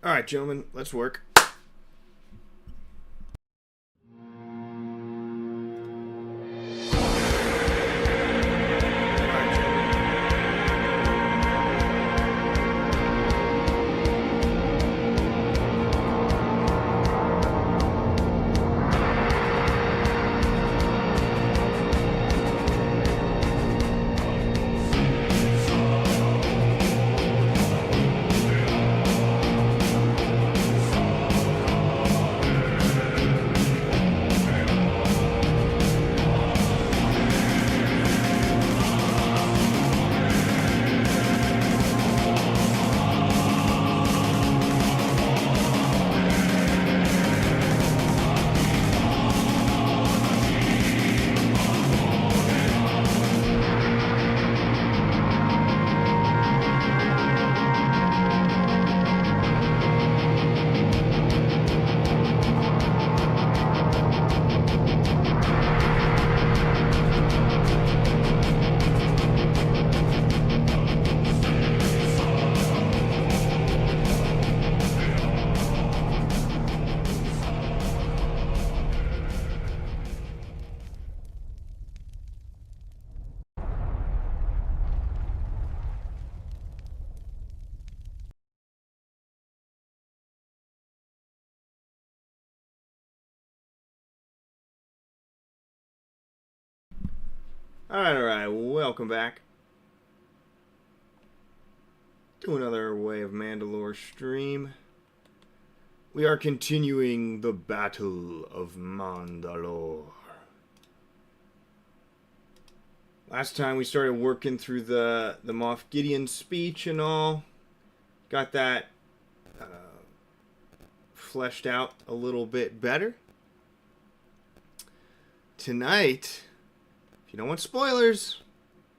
Alright, gentlemen, let's work. Alright, welcome back to another Way of Mandalore stream. We are continuing the Battle of Mandalore. Last time we started working through the Moff Gideon speech and all. Got that fleshed out a little bit better. Tonight, if you don't want spoilers,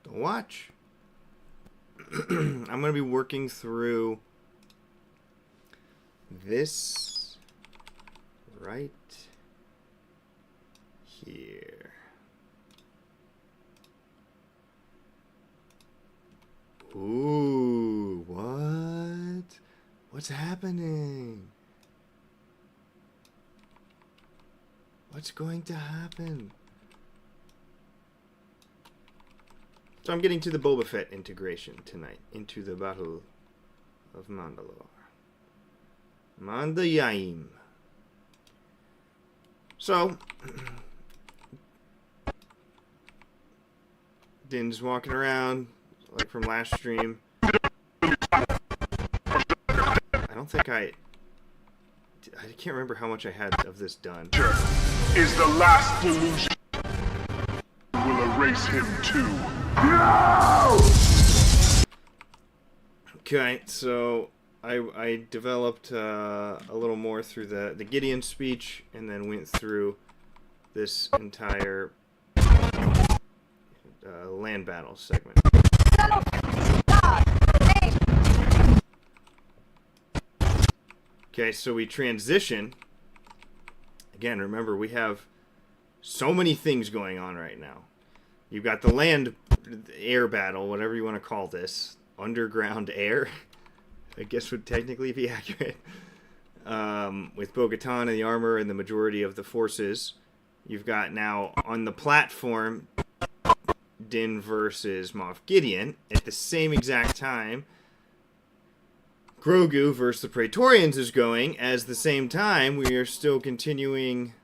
don't watch. I'm going to be working through this right here. Ooh, what? What's happening? What's going to happen? So I'm getting to the Boba Fett integration tonight into the Battle of Mandalore. Mandayaim. So, Din's walking around, like from last stream. I don't think I can't remember how much I had of this done. Is the last delusion. Will erase him too. No! Okay, so I developed a little more through the Gideon speech, and then went through this entire land battle segment. Okay, so we transition. Again, remember, we have so many things going on right now. You've got the air battle, whatever you want to call this. Underground air, I guess would technically be accurate. With Bo-Katan and the armor and the majority of the forces. You've got now on the platform Din versus Moff Gideon. At the same exact time, Grogu versus the Praetorians is going. At the same time, we are still continuing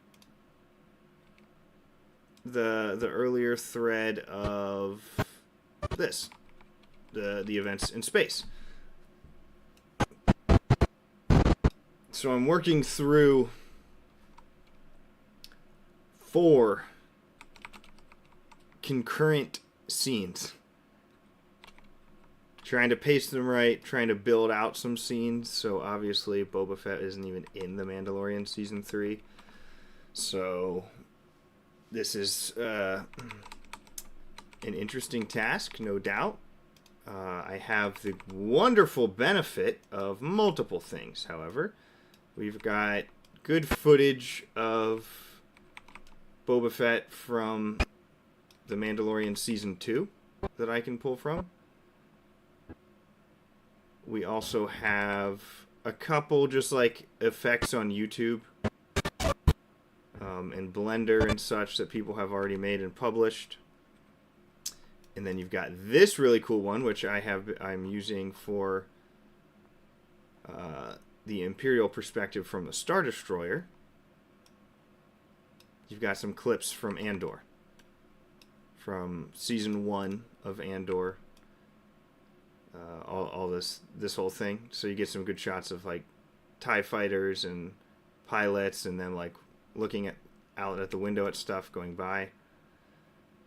the earlier thread of this, the events in space. So I'm working through 4 concurrent scenes, trying to pace them right, trying to build out some scenes. So obviously Boba Fett isn't even in the Mandalorian season 3, so this is an interesting task, no doubt. I have the wonderful benefit of multiple things, however. We've got good footage of Boba Fett from the Mandalorian Season 2 that I can pull from. We also have a couple just like effects on YouTube and Blender and such that people have already made and published. And then you've got this really cool one, which I'm using for the Imperial perspective from the Star Destroyer. You've got some clips from Andor, from season 1 of Andor. All this whole thing, so you get some good shots of like TIE fighters and pilots, and then like looking out at the window at stuff going by.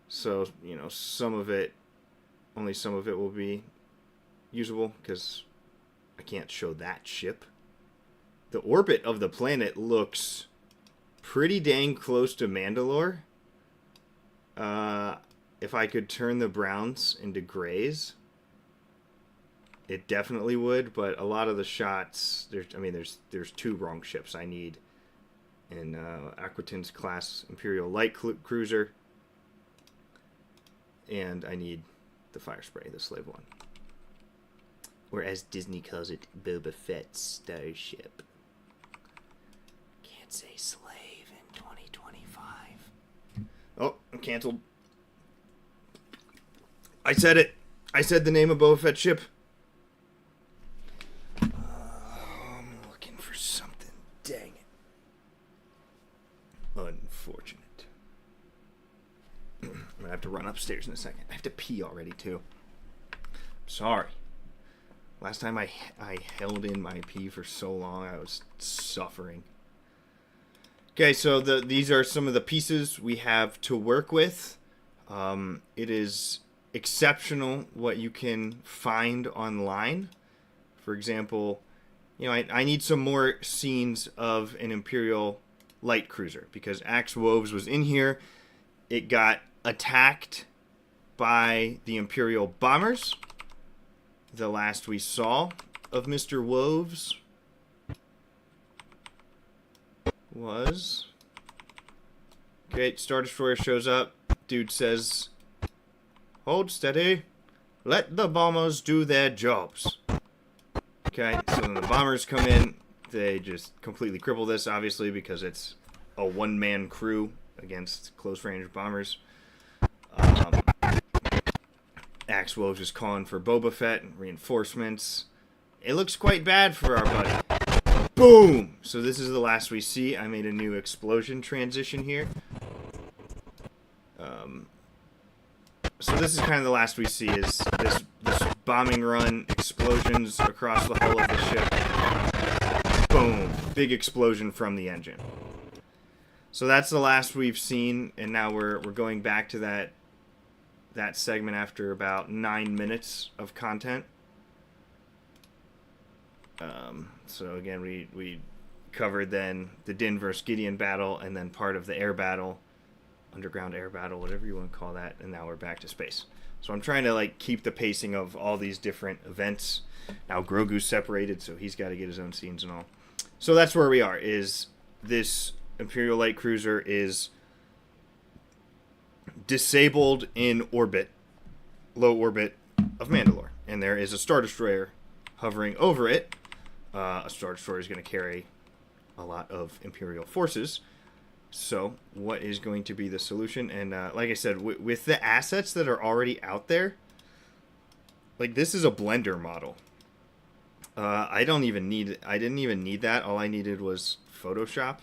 So you know, only some of it will be usable because I can't show that ship. The orbit of the planet looks pretty dang close to Mandalore. If I could turn the browns into grays, it definitely would, but a lot of the shots, there's 2 wrong ships I need in Aquitane's class Imperial Light Cruiser, and I need the Fire Spray, the Slave One, or as Disney calls it, Boba Fett's starship. Can't say slave in 2025. Oh, I'm canceled. I said it. I said the name of Boba Fett's ship. Dang it. Unfortunate. I'm gonna have to run upstairs in a second. I have to pee already, too. Sorry. Last time I held in my pee for so long, I was suffering. Okay, so these are some of the pieces we have to work with. It is exceptional what you can find online. For example, you know, I need some more scenes of an Imperial light cruiser because Axe Woves was in here. It got attacked by the Imperial bombers. The last we saw of Mr. Woves was... Okay, Star Destroyer shows up. Dude says, "Hold steady. Let the bombers do their jobs." Okay, so then the bombers come in. They just completely cripple this, obviously, because it's a one-man crew against close-range bombers. Axe Woves is calling for Boba Fett and reinforcements. It looks quite bad for our buddy. Boom! So this is the last we see. I made a new explosion transition here. So this is kind of the last we see is this bombing run, explosions across the hull of the ship. Boom! Big explosion from the engine. So that's the last we've seen, and now we're going back to that segment after about 9 minutes of content. So again, we covered then the Din versus Gideon battle, and then part of the air battle, underground air battle, whatever you want to call that, and now we're back to space. So I'm trying to like keep the pacing of all these different events. Now Grogu's separated, so he's got to get his own scenes and all. So that's where we are. Is this Imperial light cruiser is disabled in orbit, low orbit of Mandalore, and there is a Star Destroyer hovering over it. A Star Destroyer is going to carry a lot of Imperial forces. So what is going to be the solution? And like I said, with the assets that are already out there, like this is a Blender model. I didn't even need that. All I needed was Photoshop.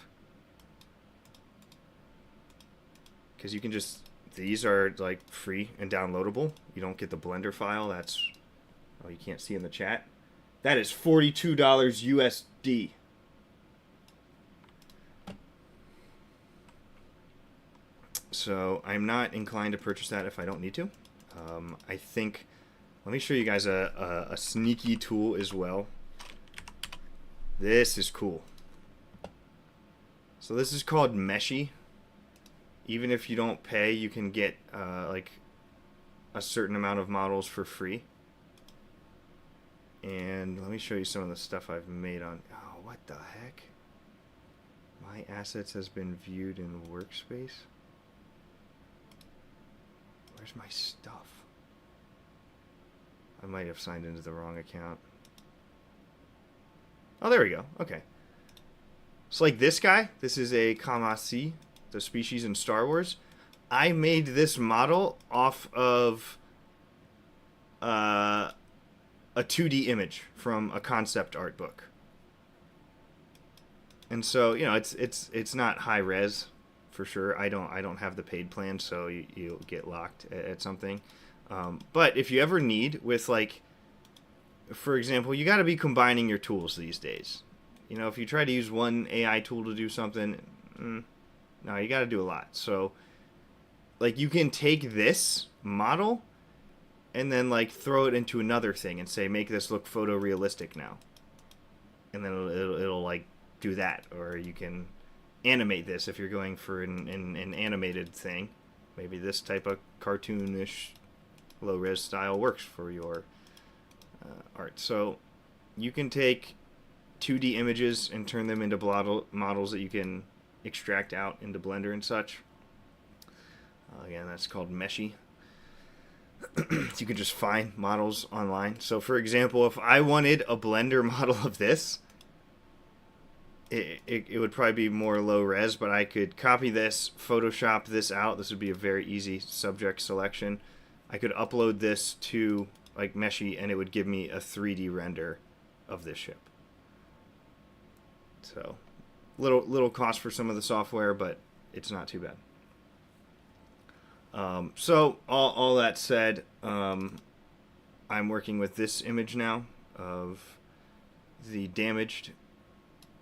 Because you can just, these are like free and downloadable. You don't get the Blender file. That's, oh, you can't see in the chat. That is $42 USD. So I'm not inclined to purchase that if I don't need to. I think, let me show you guys a sneaky tool as well. This is cool. So this is called Meshy. Even if you don't pay, you can get like a certain amount of models for free. And let me show you some of the stuff I've made on... Oh, what the heck? My assets has been viewed in workspace. Where's my stuff? I might have signed into the wrong account. Oh, there we go. Okay. So like this guy, this is a Kamasi, the species in Star Wars. I made this model off of a 2D image from a concept art book. And so, you know, it's not high res for sure. I don't have the paid plan, so you'll get locked at something. But if you ever need with, like, for example, you got to be combining your tools these days. You know, if you try to use one AI tool to do something, no, you got to do a lot. So, like, you can take this model and then, like, throw it into another thing and say, make this look photorealistic now. And then it'll like, do that. Or you can animate this if you're going for an animated thing. Maybe this type of cartoonish low-res style works for your art. So you can take 2D images and turn them into models that you can extract out into Blender and such. Again, that's called Meshy. You can just find models online. So for example, if I wanted a Blender model of this, it would probably be more low res, but I could copy this, Photoshop this out. This would be a very easy subject selection. I could upload this to like Meshy, and it would give me a 3D render of this ship. So little cost for some of the software, but it's not too bad. So all that said, I'm working with this image now of the damaged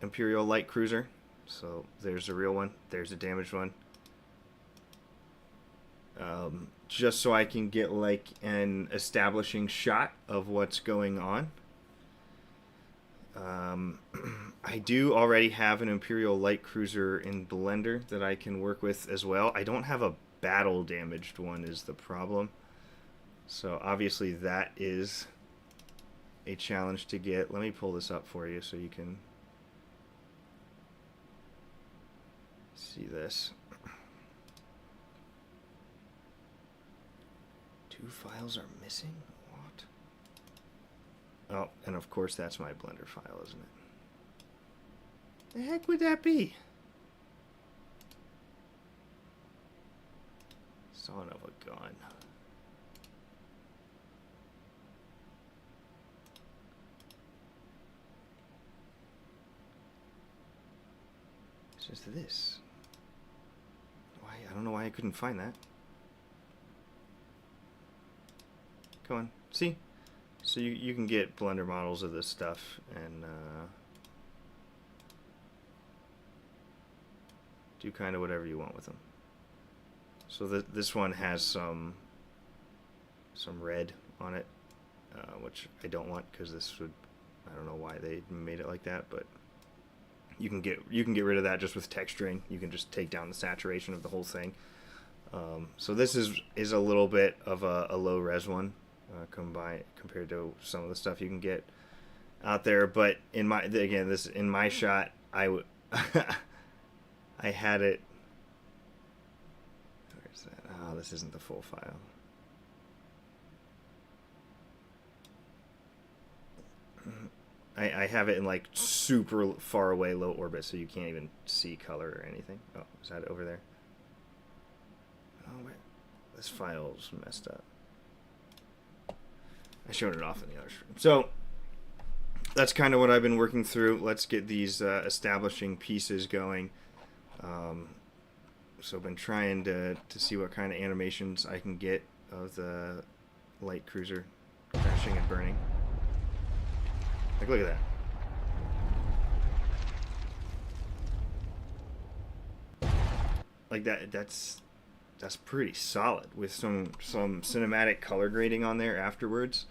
Imperial light cruiser. So there's a real one, there's a damaged one. Just so I can get like an establishing shot of what's going on. I do already have an Imperial light cruiser in Blender that I can work with as well. I don't have a battle damaged one is the problem. So obviously that is a challenge to get. Let me pull this up for you so you can see this. 2 files are missing? What? Oh, and of course that's my Blender file, isn't it? The heck would that be? Son of a gun. It's just this. Why? I don't know why I couldn't find that. Come on. See? So you can get Blender models of this stuff and do kind of whatever you want with them. So this one has some red on it, which I don't want because this would, I don't know why they made it like that, but you can get rid of that just with texturing. You can just take down the saturation of the whole thing. So this is a little bit of a low res one compared to some of the stuff you can get out there. But in my shot, I had it. Where's that? Oh, this isn't the full file. I have it in like super far away low orbit, so you can't even see color or anything. Oh, is that over there? Oh, wait. This file's messed up. I showed it off in the other stream. So that's kind of what I've been working through. Let's get these establishing pieces going. So I've been trying to see what kind of animations I can get of the light cruiser crashing and burning. Like, look at that. Like that's pretty solid with some cinematic color grading on there afterwards.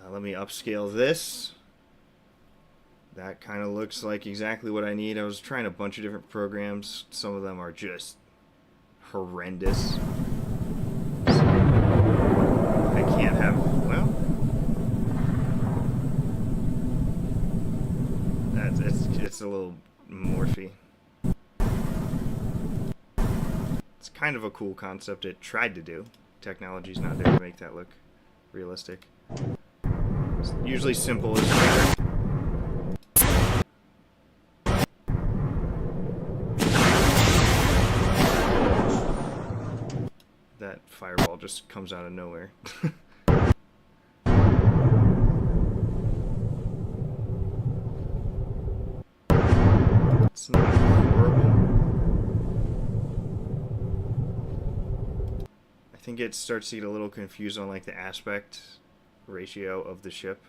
Let me upscale this. That kind of looks like exactly what I need. I was trying a bunch of different programs. Some of them are just horrendous. So I can't have, well, it's a little morphy. It's kind of a cool concept it tried to do. Technology's not there to make that look realistic. It's usually simple is better. just comes out of nowhere. It's not horrible. I think it starts to get a little confused on like the aspect ratio of the ship.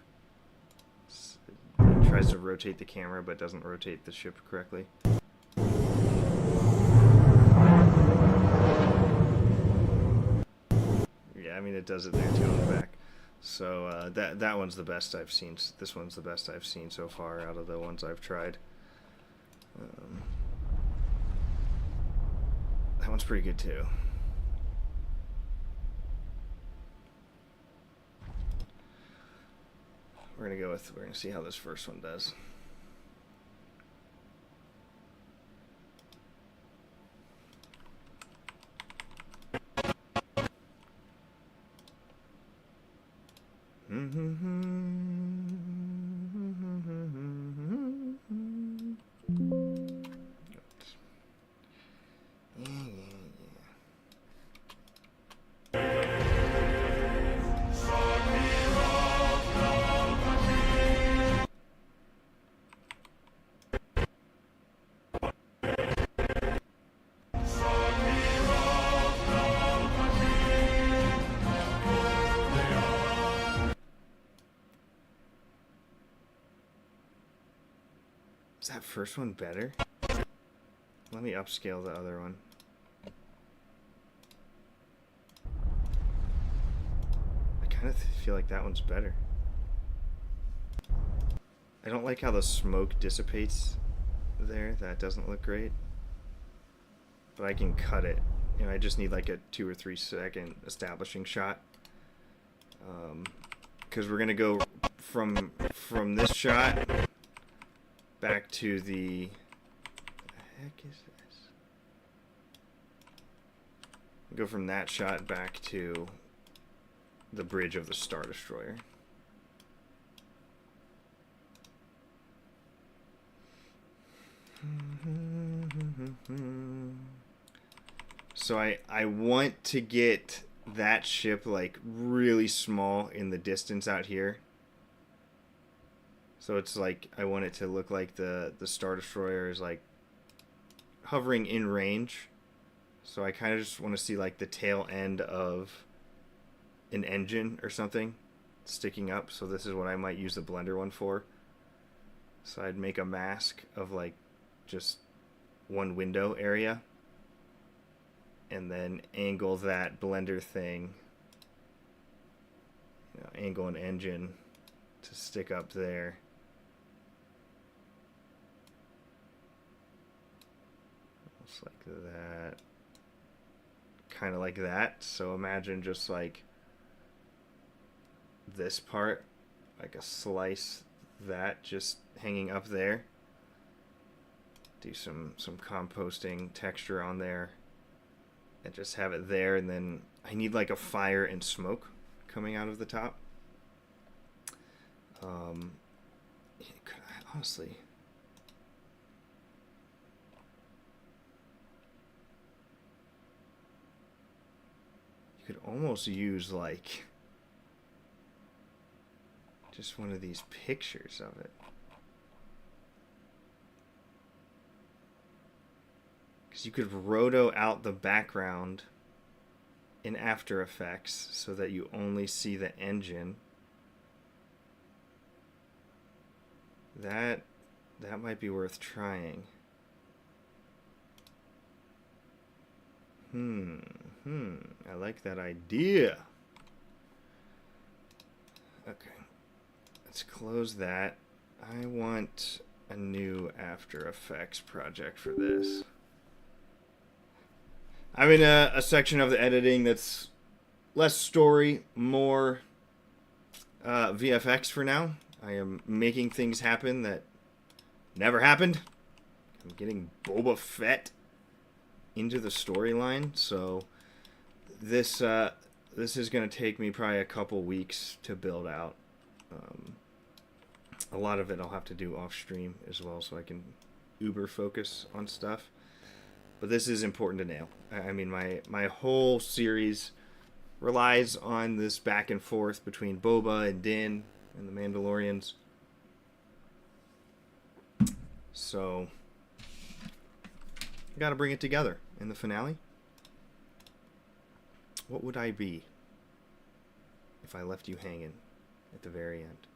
It tries to rotate the camera but doesn't rotate the ship correctly. Yeah, I mean it does it there too on the back. So that one's the best I've seen. This one's the best I've seen so far out of the ones I've tried. That one's pretty good too. We're gonna see how this first one does. Is that first one better? Let me upscale the other one. I kind of feel like that one's better. I don't like how the smoke dissipates there. That doesn't look great. But I can cut it. You know, I just need like a 2 or 3 second establishing shot. Because we're gonna go from this shot back to the heck is this? Go from that shot back to the bridge of the Star Destroyer. So I want to get that ship like really small in the distance out here. So it's like, I want it to look like the Star Destroyer is like hovering in range. So I kind of just want to see like the tail end of an engine or something sticking up. So this is what I might use the blender one for. So I'd make a mask of like just one window area. And then angle that blender thing. You know, angle an engine to stick up there. Like that, kind of like that. So imagine just like this part, like a slice that just hanging up there. Do some composting texture on there and just have it there. And then I need like a fire and smoke coming out of the top. Honestly, you could almost use like just one of these pictures of it. Because you could roto out the background in After Effects so that you only see the engine. That might be worth trying. I like that idea. Okay. Let's close that. I want a new After Effects project for this. I'm in a section of the editing that's less story, more VFX for now. I am making things happen that never happened. I'm getting Boba Fett into the storyline, so this is going to take me probably a couple weeks to build out. A lot of it I'll have to do off stream as well, so I can uber focus on stuff. But this is important to nail. I mean, my whole series relies on this back and forth between Boba and Din and the Mandalorians. So, got to bring it together in the finale. What would I be if I left you hanging at the very end?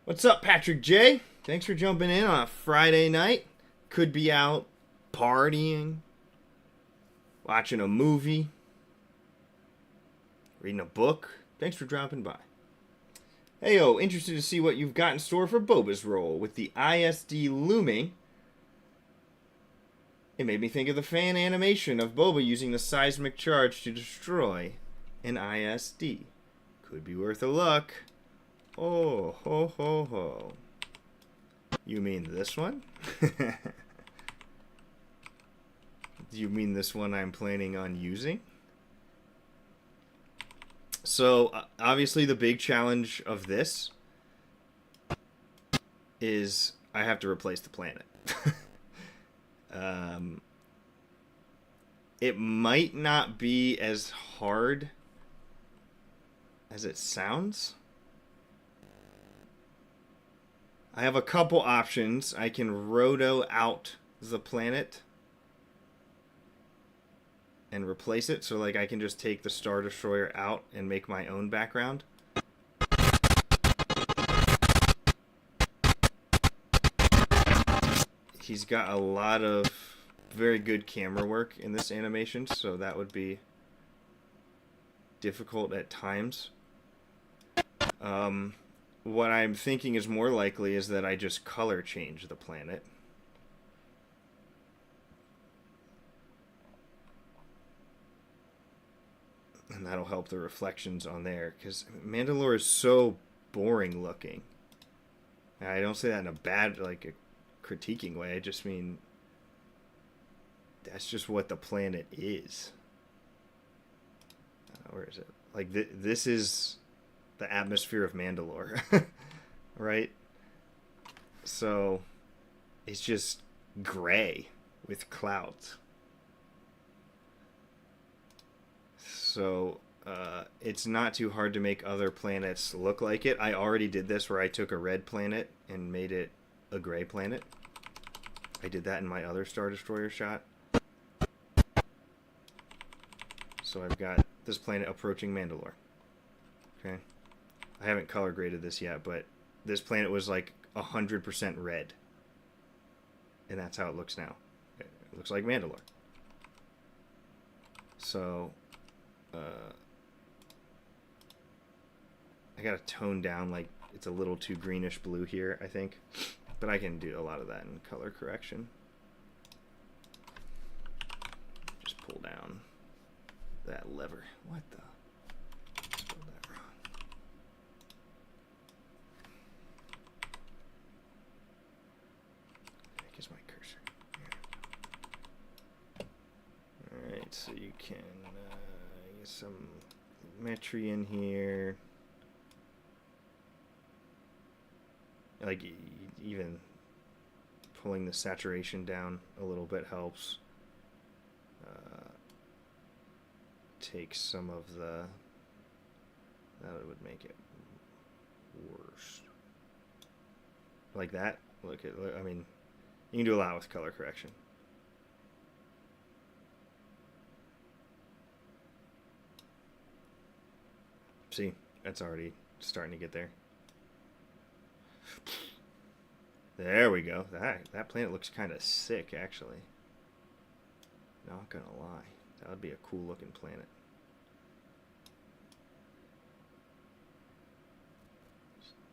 What's up, Patrick J? Thanks for jumping in on a Friday night. Could be out partying, watching a movie, reading a book. Thanks for dropping by. Heyo, interested to see what you've got in store for Boba's role. With the ISD looming, it made me think of the fan animation of Boba using the seismic charge to destroy an ISD. Could be worth a look. Oh, ho, ho, ho. You mean this one? Do you mean this one I'm planning on using? So, obviously the big challenge of this is I have to replace the planet. It might not be as hard as it sounds. I have a couple options. I can roto out the planet and replace it. So, like, I can just take the Star Destroyer out and make my own background. He's got a lot of very good camera work in this animation, so that would be difficult at times. What I'm thinking is more likely is that I just color change the planet. And that'll help the reflections on there, because Mandalore is so boring looking. I don't say that in a bad, like, a critiquing way. I just mean that's just what the planet is. Where is it? Like, this is the atmosphere of Mandalore. Right? So, it's just gray with clouds. So, it's not too hard to make other planets look like it. I already did this where I took a red planet and made it a gray planet. I did that in my other Star Destroyer shot. So I've got this planet approaching Mandalore. Okay. I haven't color graded this yet, but this planet was like 100% red. And that's how it looks now. It looks like Mandalore. So, I gotta tone down, like, it's a little too greenish blue here, I think. But I can do a lot of that in color correction. Just pull down that lever. What the? I spelled that wrong. Here's my cursor. Alright, so you can get some metry in here. Like, even pulling the saturation down a little bit helps. Take some of the... That would make it worse. Like that? Look, I mean, you can do a lot with color correction. See, that's already starting to get there. There we go. That planet looks kind of sick, actually. Not gonna lie. That would be a cool looking planet.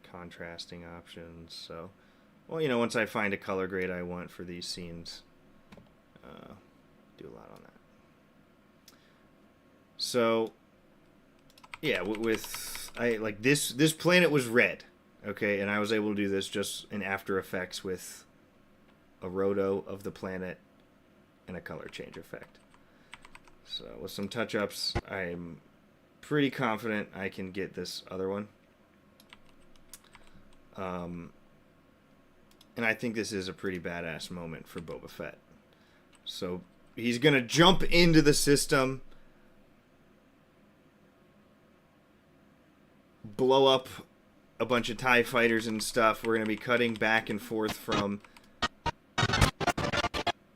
Contrasting options. So, well, you know, once I find a color grade I want for these scenes, do a lot on that. So, yeah, this planet was red. Okay, and I was able to do this just in After Effects with a roto of the planet and a color change effect. So with some touch-ups, I'm pretty confident I can get this other one. And I think this is a pretty badass moment for Boba Fett. So he's going to jump into the system blow up a bunch of TIE fighters and stuff. We're going to be cutting back and forth from,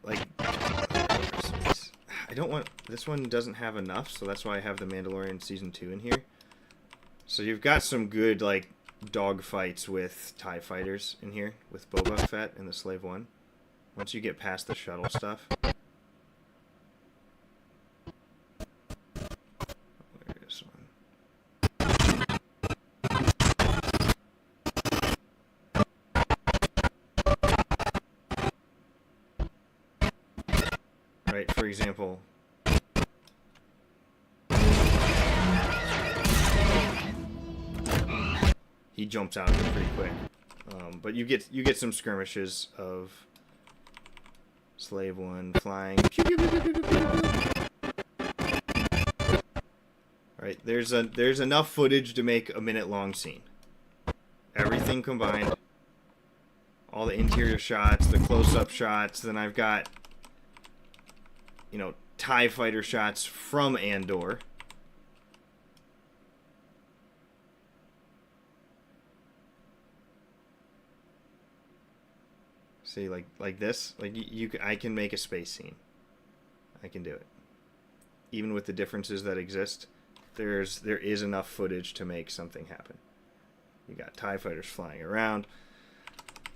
like, I don't want, this one doesn't have enough, so that's why I have the Mandalorian Season 2 in here. So you've got some good, like, dog fights with TIE fighters in here, with Boba Fett and the Slave One. Once you get past the shuttle stuff. Where's one? Right, for example, he jumps out of it pretty quick. But you get some skirmishes of Slave One flying. Pew, pew, pew, pew, pew, pew, pew. Right, there's enough footage to make a minute-long scene. Everything combined. All the interior shots, the close-up shots. Then I've got, you know, TIE fighter shots from Andor. See, like this, like I can make a space scene. I can do it. Even with the differences that exist, there is enough footage to make something happen. You got TIE fighters flying around.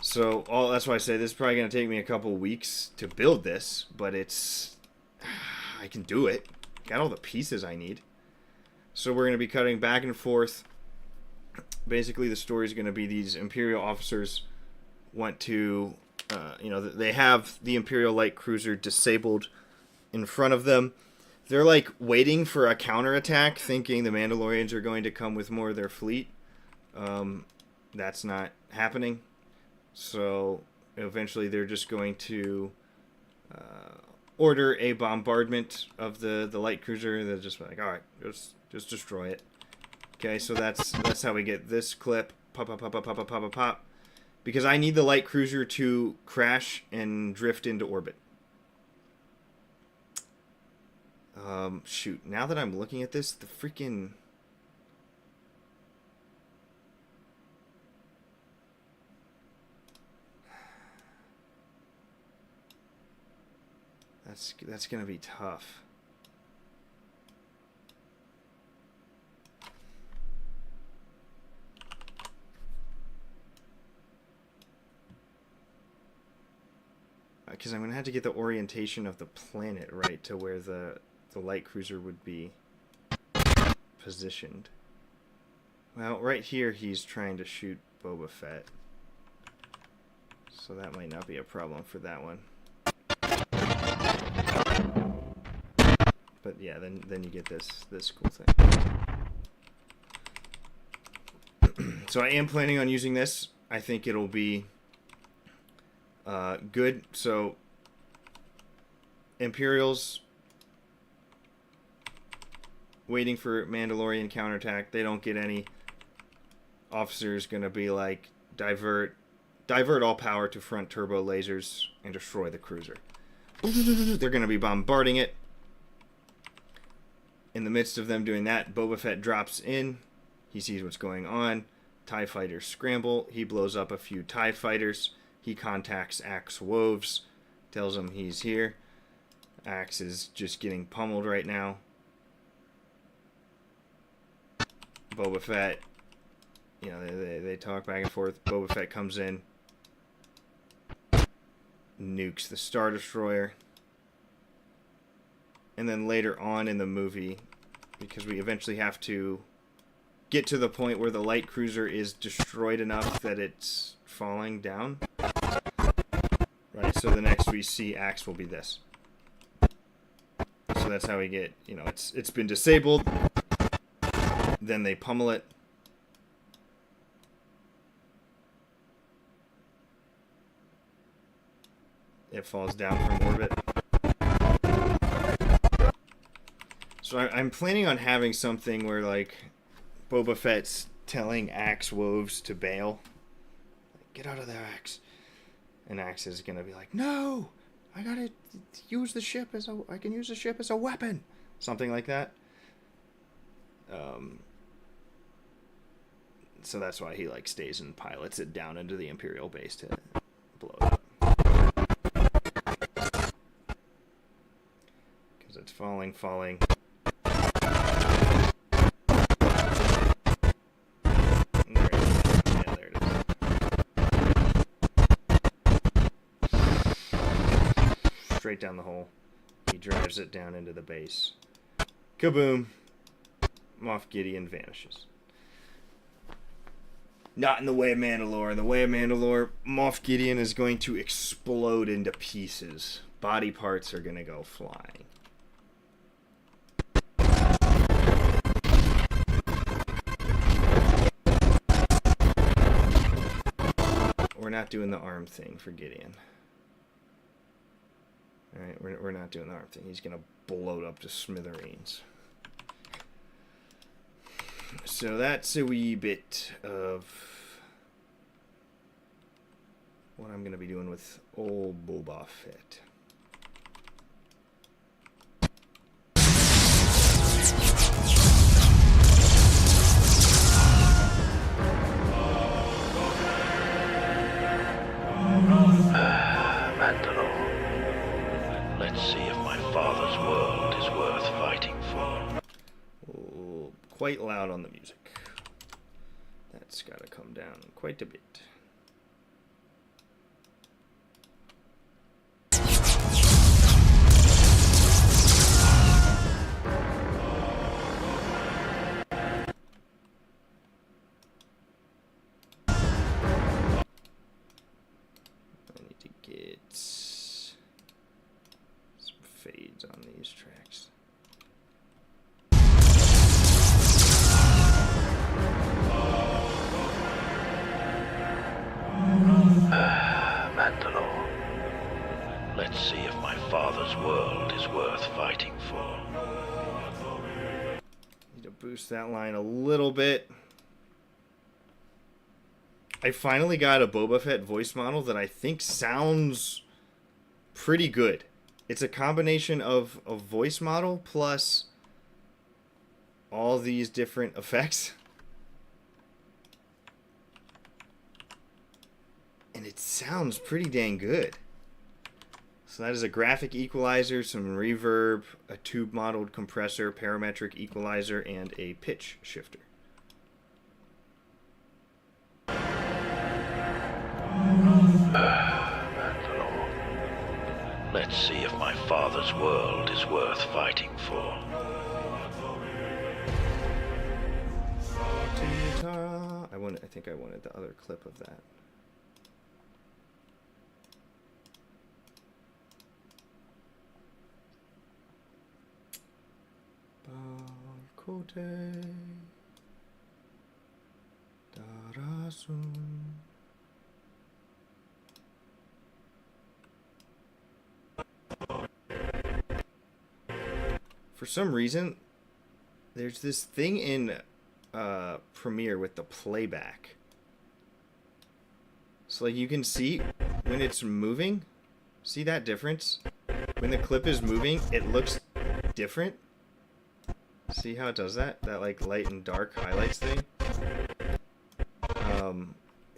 So that's why I say this is probably going to take me a couple weeks to build this, but I can do it. Got all the pieces I need. So we're going to be cutting back and forth. Basically, the story is going to be these Imperial officers want to, they have the Imperial light cruiser disabled in front of them. They're like waiting for a counterattack, thinking the Mandalorians are going to come with more of their fleet. That's not happening. So eventually they're just going to order a bombardment of the light cruiser. They're just like, all right, just destroy it. Okay, so that's how we get this clip. Pop, pop, pop, pop, pop, pop, pop, pop. Because I need the light cruiser to crash and drift into orbit. Shoot. Now that I'm looking at this, the freaking... That's gonna be tough. Because I'm going to have to get the orientation of the planet right to where the light cruiser would be positioned. Well, right here he's trying to shoot Boba Fett. So that might not be a problem for that one. But yeah, then you get this cool thing. So I am planning on using this. I think it'll be good. So Imperials waiting for Mandalorian counterattack. They don't get any. Officers gonna be like, divert all power to front turbo lasers and destroy the cruiser. They're gonna be bombarding it. In the midst of them doing that, Boba Fett drops in. He sees what's going on. TIE fighters scramble. He blows up a few TIE fighters. He contacts Axe Woves, tells him he's here. Axe is just getting pummeled right now. Boba Fett, they talk back and forth. Boba Fett comes in, nukes the Star Destroyer. And then later on in the movie, because we eventually have to get to the point where the light cruiser is destroyed enough that it's falling down. Right, so the next we see Axe will be this. So that's how we get, it's been disabled. Then they pummel it. It falls down from orbit. So I'm planning on having something where, like, Boba Fett's telling Axe Woves to bail. Like, get out of there, Axe. And Axe is gonna be like, no! I gotta use the ship I can use the ship as a weapon! Something like that. So that's why he like stays and pilots it down into the Imperial base to blow it up. Because it's falling. Yeah, there it is. Straight down the hole. He drives it down into the base. Kaboom. Moff Gideon vanishes. Not in the Way of Mandalore. In the Way of Mandalore, Moff Gideon is going to explode into pieces. Body parts are going to go flying. We're not doing the arm thing for Gideon. Alright, we're not doing the arm thing. He's going to blow it up to smithereens. So that's a wee bit of what I'm going to be doing with old Boba Fett. Mandalore. Let's see if my father's world is worth fighting for. Oh, quite loud on the music. That's got to come down quite a bit. On these tracks. Mandalore. Let's see if my father's world is worth fighting for. Need to boost that line a little bit. I finally got a Boba Fett voice model that I think sounds pretty good. It's a combination of a voice model plus all these different effects. And it sounds pretty dang good. So that is a graphic equalizer, some reverb, a tube modeled compressor, parametric equalizer, and a pitch shifter. Let's see if my father's world is worth fighting for. I think I wanted the other clip of that. Bo-Katan, Darasun. For some reason, there's this thing in Premiere with the playback. So like you can see when it's moving, see that difference? When the clip is moving, it looks different. See how it does that? That like light and dark highlights thing?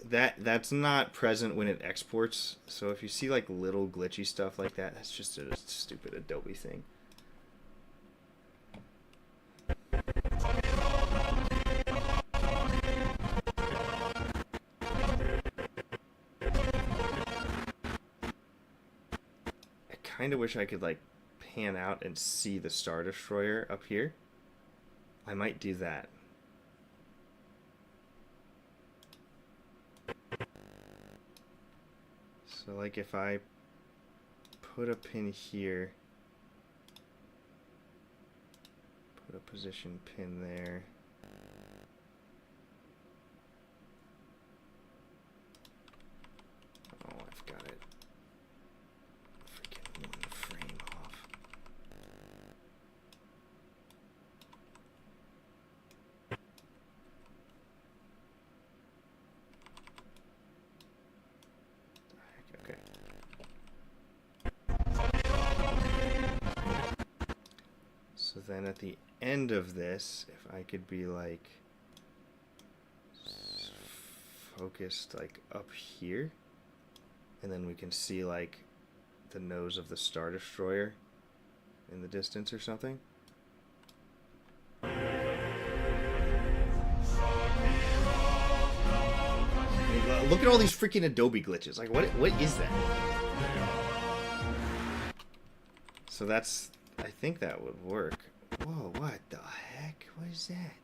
That's not present when it exports. So if you see like little glitchy stuff like that, that's just a stupid Adobe thing. I kind of wish I could like pan out and see the Star Destroyer up here. I might do that. So like if I put a pin here, put a position pin there. Oh, I've got it. Freaking one frame off. Okay. So then at the end of this, if I could be like focused like up here, and then we can see like the nose of the Star Destroyer in the distance or something. Look at all these freaking Adobe glitches. Like, what is that? So that's... I think that would work. Whoa, what the heck? What is that?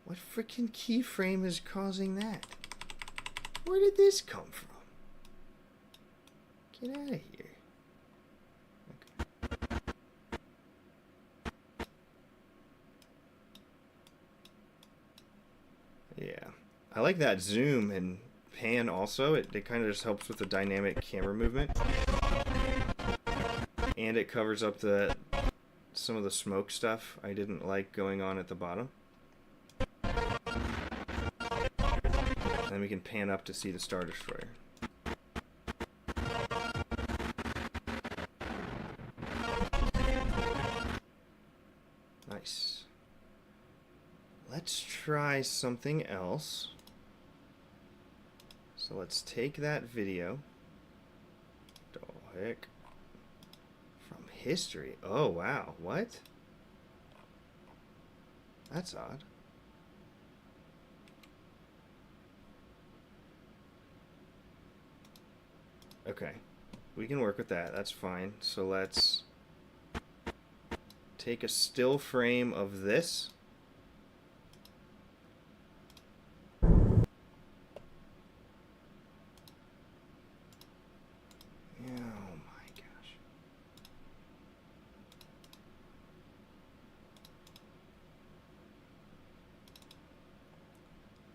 What freaking keyframe is causing that? Where did this come from? Get out of here. Yeah, I like that zoom and pan also. It kind of just helps with the dynamic camera movement. And it covers up some of the smoke stuff I didn't like going on at the bottom. And then we can pan up to see the Star Destroyer. Nice. Let's try something else. So let's take that video. The heck? From history. Oh, wow. What? That's odd. Okay. We can work with that. That's fine. So let's take a still frame of this.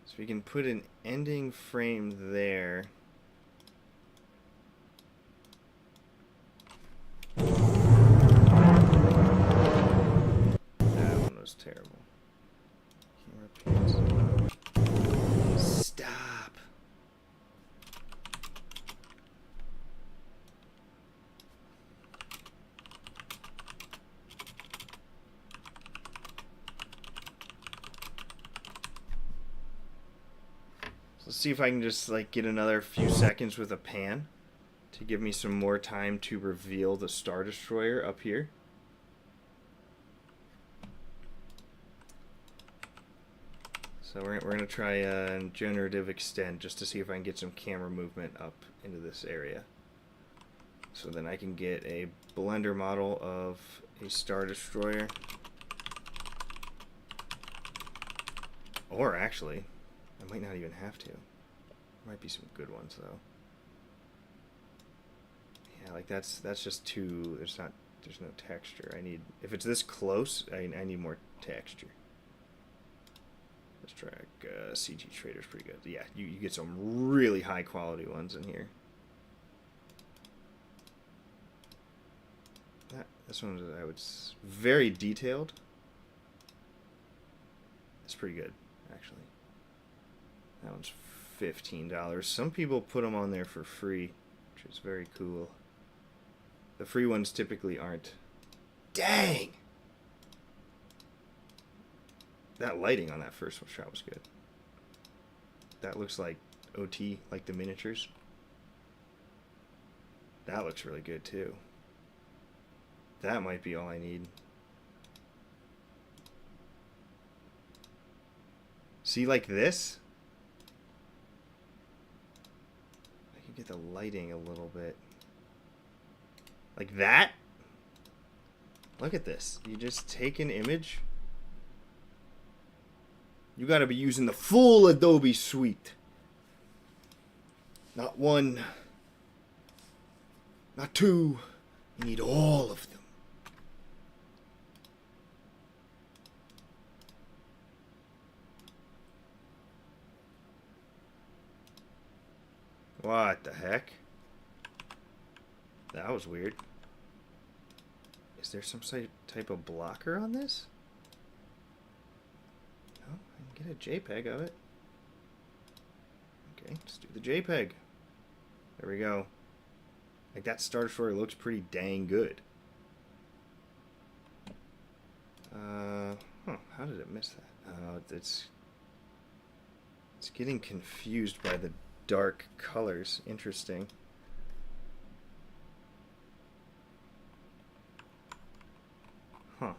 So we can put an ending frame there. That one was terrible. Camera pans. Stop. Let's see if I can just like get another few seconds with a pan to give me some more time to reveal the Star Destroyer up here. So we're gonna try a generative extend just to see if I can get some camera movement up into this area. So then I can get a blender model of a Star Destroyer. Or actually, I might not even have to. There might be some good ones though. Yeah, like that's just too. There's no texture. I need, if it's this close, I need more texture. Let's try CG Trader's pretty good. Yeah, you get some really high quality ones in here. This one I would very detailed. It's pretty good actually. That one's $15. Some people put them on there for free, which is very cool. The free ones typically aren't. Dang! That lighting on that first shot was good. That looks like OT, like the miniatures. That looks really good too. That might be all I need. See, like this? I can get the lighting a little bit. Like that? Look at this. You just take an image. You gotta be using the full Adobe suite. Not one. Not two. You need all of them. What the heck? That was weird. Is there some type of blocker on this? No, I can get a JPEG of it. Okay, let's do the JPEG. There we go. Like that Star Destroyer looks pretty dang good. did it miss that? It's getting confused by the dark colors. Interesting. Huh.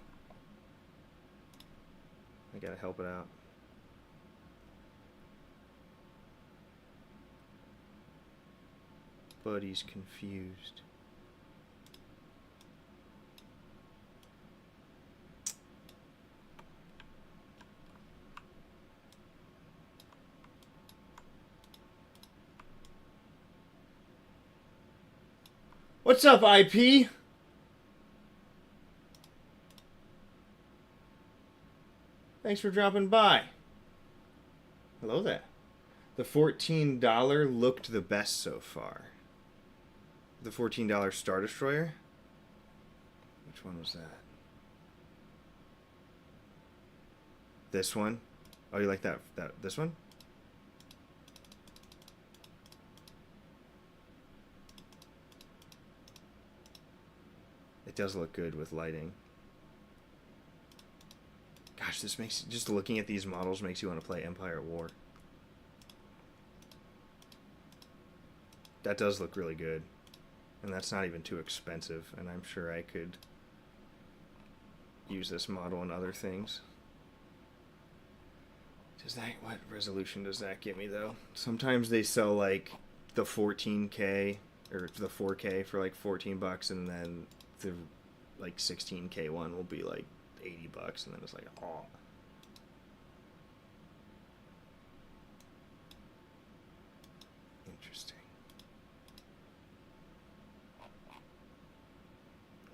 I gotta help it out. But he's confused. What's up, IP? Thanks for dropping by. Hello there. The $14 looked the best so far. The $14 Star Destroyer? Which one was that? This one? Oh, you like this one? It does look good with lighting. Gosh, this makes... Just looking at these models makes you want to play Empire at War. That does look really good. And that's not even too expensive. And I'm sure I could use this model in other things. Does that... What resolution does that get me, though? Sometimes they sell, like, the 14K... Or the 4K for, like, $14, and then... the like 16K one will be like $80, and then it's like, oh. Interesting.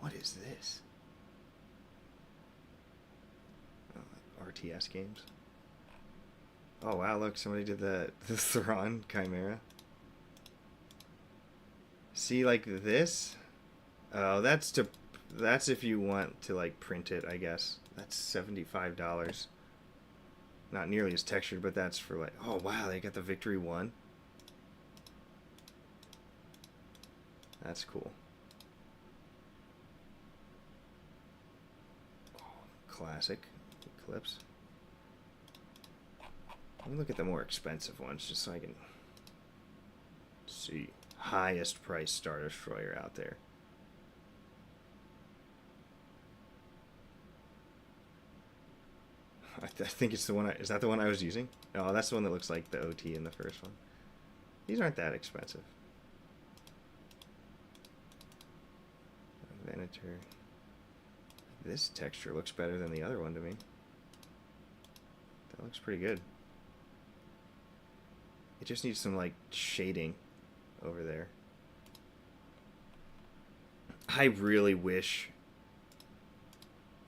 What is this? Oh, RTS games. Oh wow, look, somebody did the Thrawn Chimera. See, like this? Oh, that's if you want to like print it, I guess. That's $75. Not nearly as textured, but that's for like, oh wow, they got the Victory 1. That's cool. Oh, classic Eclipse. Let me look at the more expensive ones just so I can see. Highest price Star Destroyer out there. I think it's the one. Is that the one I was using? Oh, that's the one that looks like the OT in the first one. These aren't that expensive. Venator. This texture looks better than the other one to me. That looks pretty good. It just needs some like shading over there. I really wish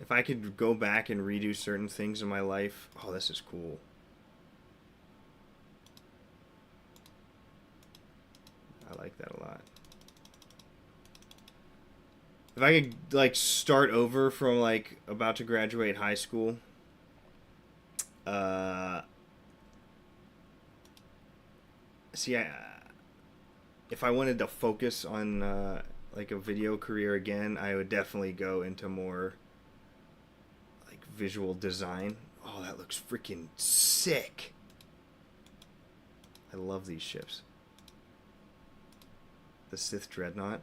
if I could go back and redo certain things in my life. Oh, this is cool. I like that a lot. If I could like start over from like about to graduate high school, if I wanted to focus on like a video career again, I would definitely go into more like visual design. Oh, that looks freaking sick. I love these ships. The Sith Dreadnought.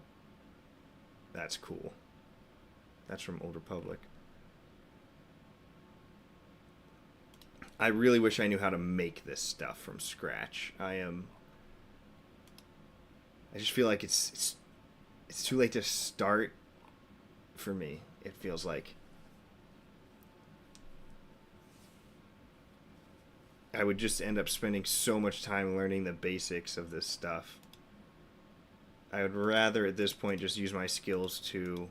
That's cool. That's from Old Republic. I really wish I knew how to make this stuff from scratch. I just feel like it's too late to start for me. It feels like I would just end up spending so much time learning the basics of this stuff. I would rather at this point just use my skills to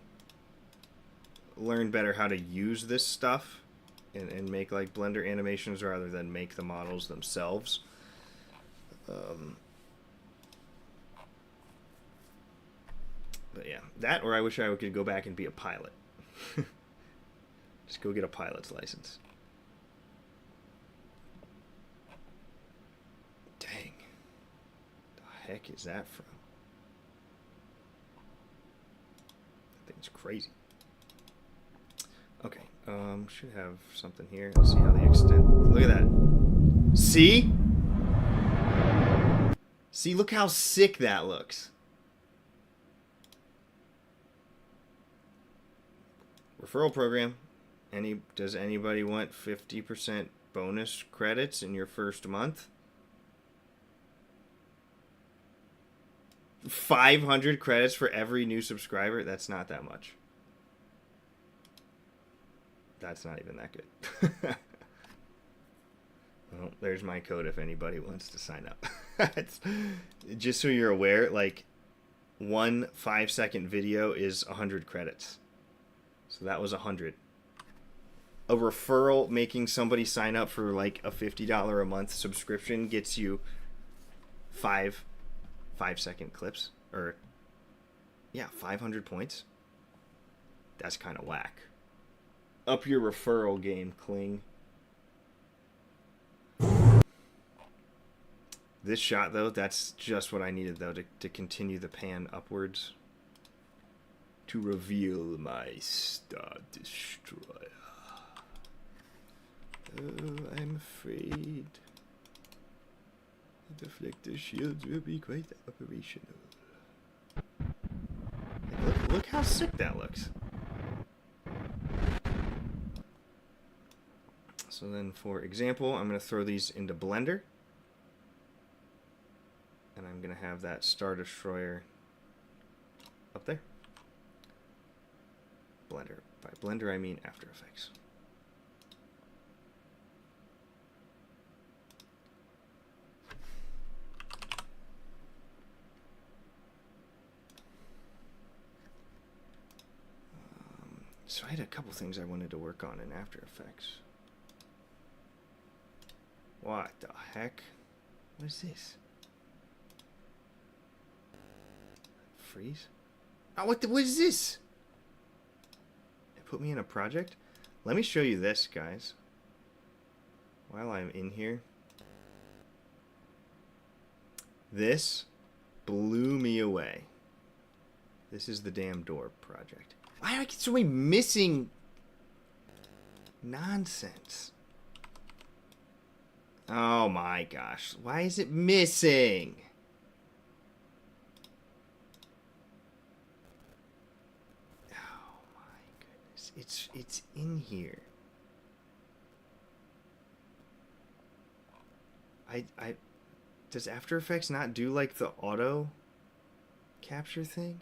learn better how to use this stuff and make like Blender animations rather than make the models themselves. But yeah, that or I wish I could go back and be a pilot. Just go get a pilot's license. Dang. The heck is that from? That thing's crazy. Okay, Should have something here. Let's see how the extent. Look at that. See? See, look how sick that looks. Referral program. Does anybody want 50% bonus credits in your first month? 500 credits for every new subscriber? That's not that much. That's not even that good. Well, there's my code if anybody wants to sign up. Just so you're aware, like, one 5-second video is 100 credits. So that was 100. A referral making somebody sign up for like a $50 a month subscription gets you 5-second clips, or yeah, 500 points. That's kind of whack. Up your referral game, Kling. This shot though, that's just what I needed though to continue the pan upwards. To reveal my Star Destroyer. Oh, I'm afraid the deflector shields will be quite operational. Look how sick that looks. So then, for example, I'm going to throw these into Blender. And I'm going to have that Star Destroyer up there. Blender. By Blender, I mean After Effects. So I had a couple things I wanted to work on in After Effects. What the heck? What is this? Freeze? Oh, what is this? It put me in a project? Let me show you this, guys. While I'm in here. This blew me away. This is the damn door project. Why do I get so many missing nonsense? Oh my gosh. Why is it missing? Oh my goodness. It's in here. Does After Effects not do like the auto capture thing?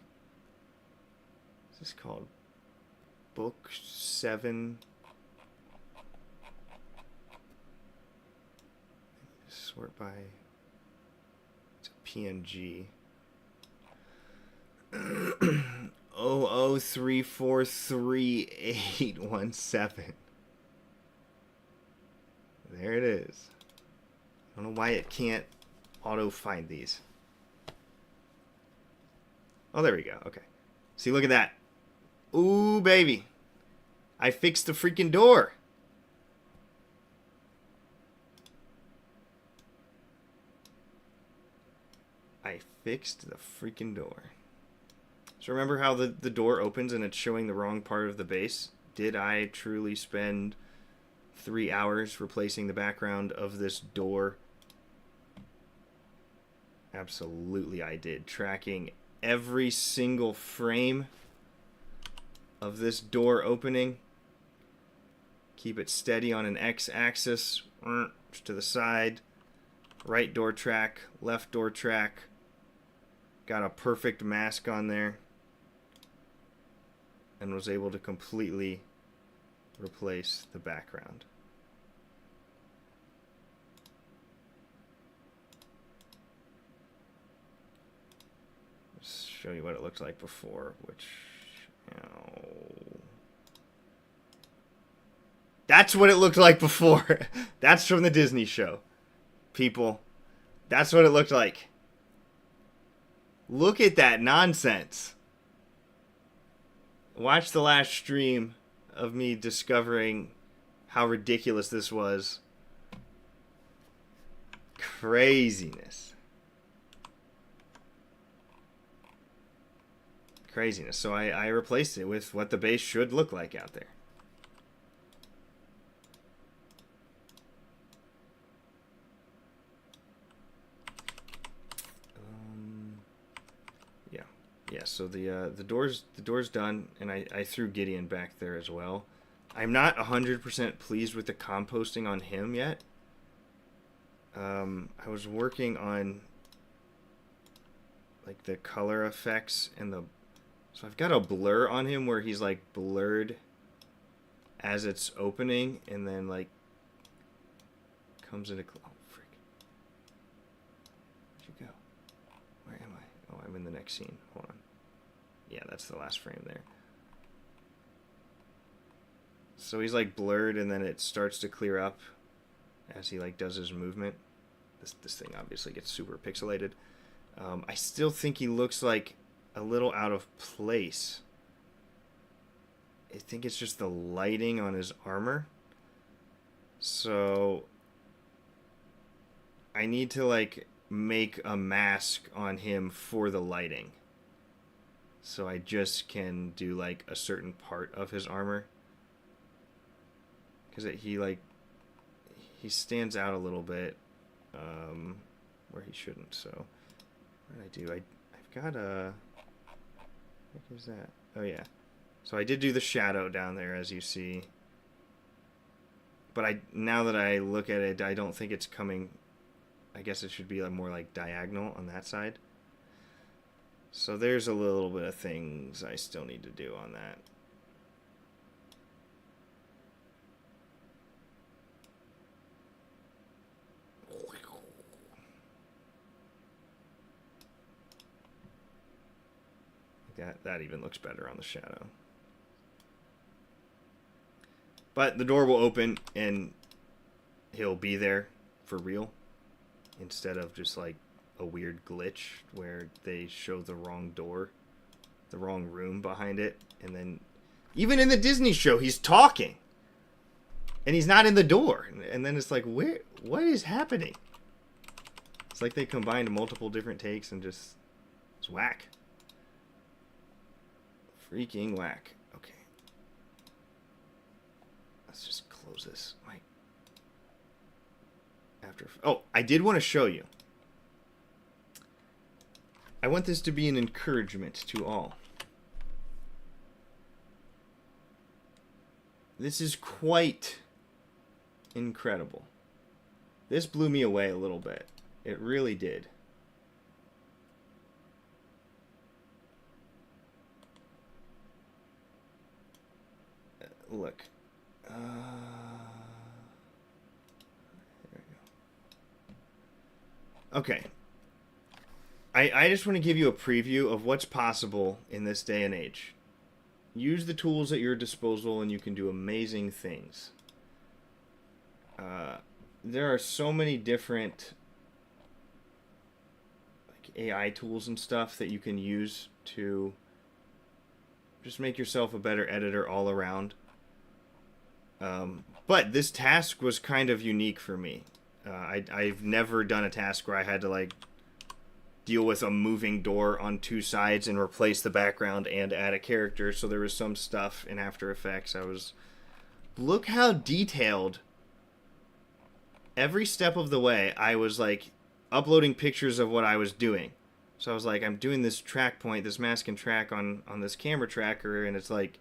What's this called? Book 7. Sort by. It's a PNG. 003438817. There it is. I don't know why it can't auto find these. Oh, there we go. Okay. See, look at that. Ooh, baby. I fixed the freaking door. I fixed the freaking door. So remember how the door opens and it's showing the wrong part of the base? Did I truly spend 3 hours replacing the background of this door? Absolutely I did. Tracking every single frame of this door opening. Keep it steady on an x-axis. To the side. Right door track. Left door track. Got a perfect mask on there. And was able to completely replace the background. Let's show you what it looked like before, which, you know, that's what it looked like before. That's from the Disney show. People, that's what it looked like. Look at that nonsense. Watch the last stream of me discovering how ridiculous this was. Craziness. Craziness. So I replaced it with what the base should look like out there. Yeah, so the door's done, and I threw Gideon back there as well. I'm not 100% pleased with the composting on him yet. I was working on like the color effects and so I've got a blur on him where he's like blurred as it's opening, and then like comes into oh frick. Where'd you go? Where am I? Oh, I'm in the next scene. Hold on. Yeah, that's the last frame there. So he's like blurred, and then it starts to clear up as he like does his movement. This thing obviously gets super pixelated. I still think he looks like a little out of place. I think it's just the lighting on his armor. So I need to like make a mask on him for the lighting. So I just can do like a certain part of his armor. Because he stands out a little bit where he shouldn't. So what did I do? I've got a... What is that? Oh yeah. So I did do the shadow down there, as you see. But now that I look at it, I don't think it's coming... I guess it should be more like diagonal on that side. So there's a little bit of things I still need to do on that. That even looks better on the shadow. But the door will open and he'll be there for real, instead of just like a weird glitch where they show the wrong door, the wrong room behind it, and then even in the Disney show he's talking and he's not in the door, and then it's like, what is happening? It's like they combined multiple different takes and it's whack. Freaking whack. Okay. Let's just close this. Oh, I did want to show you. I want this to be an encouragement to all. This is quite incredible. This blew me away a little bit. It really did. Look. There we go. Okay. I just want to give you a preview of what's possible in this day and age. Use the tools at your disposal and you can do amazing things. There are so many different like AI tools and stuff that you can use to just make yourself a better editor all around. But this task was kind of unique for me. I've never done a task where I had to like deal with a moving door on two sides and replace the background and add a character. So there was some stuff in After Effects. Look how detailed every step of the way. I was like uploading pictures of what I was doing. So I was like, I'm doing this track point, this mask and track on this camera tracker, and it's like,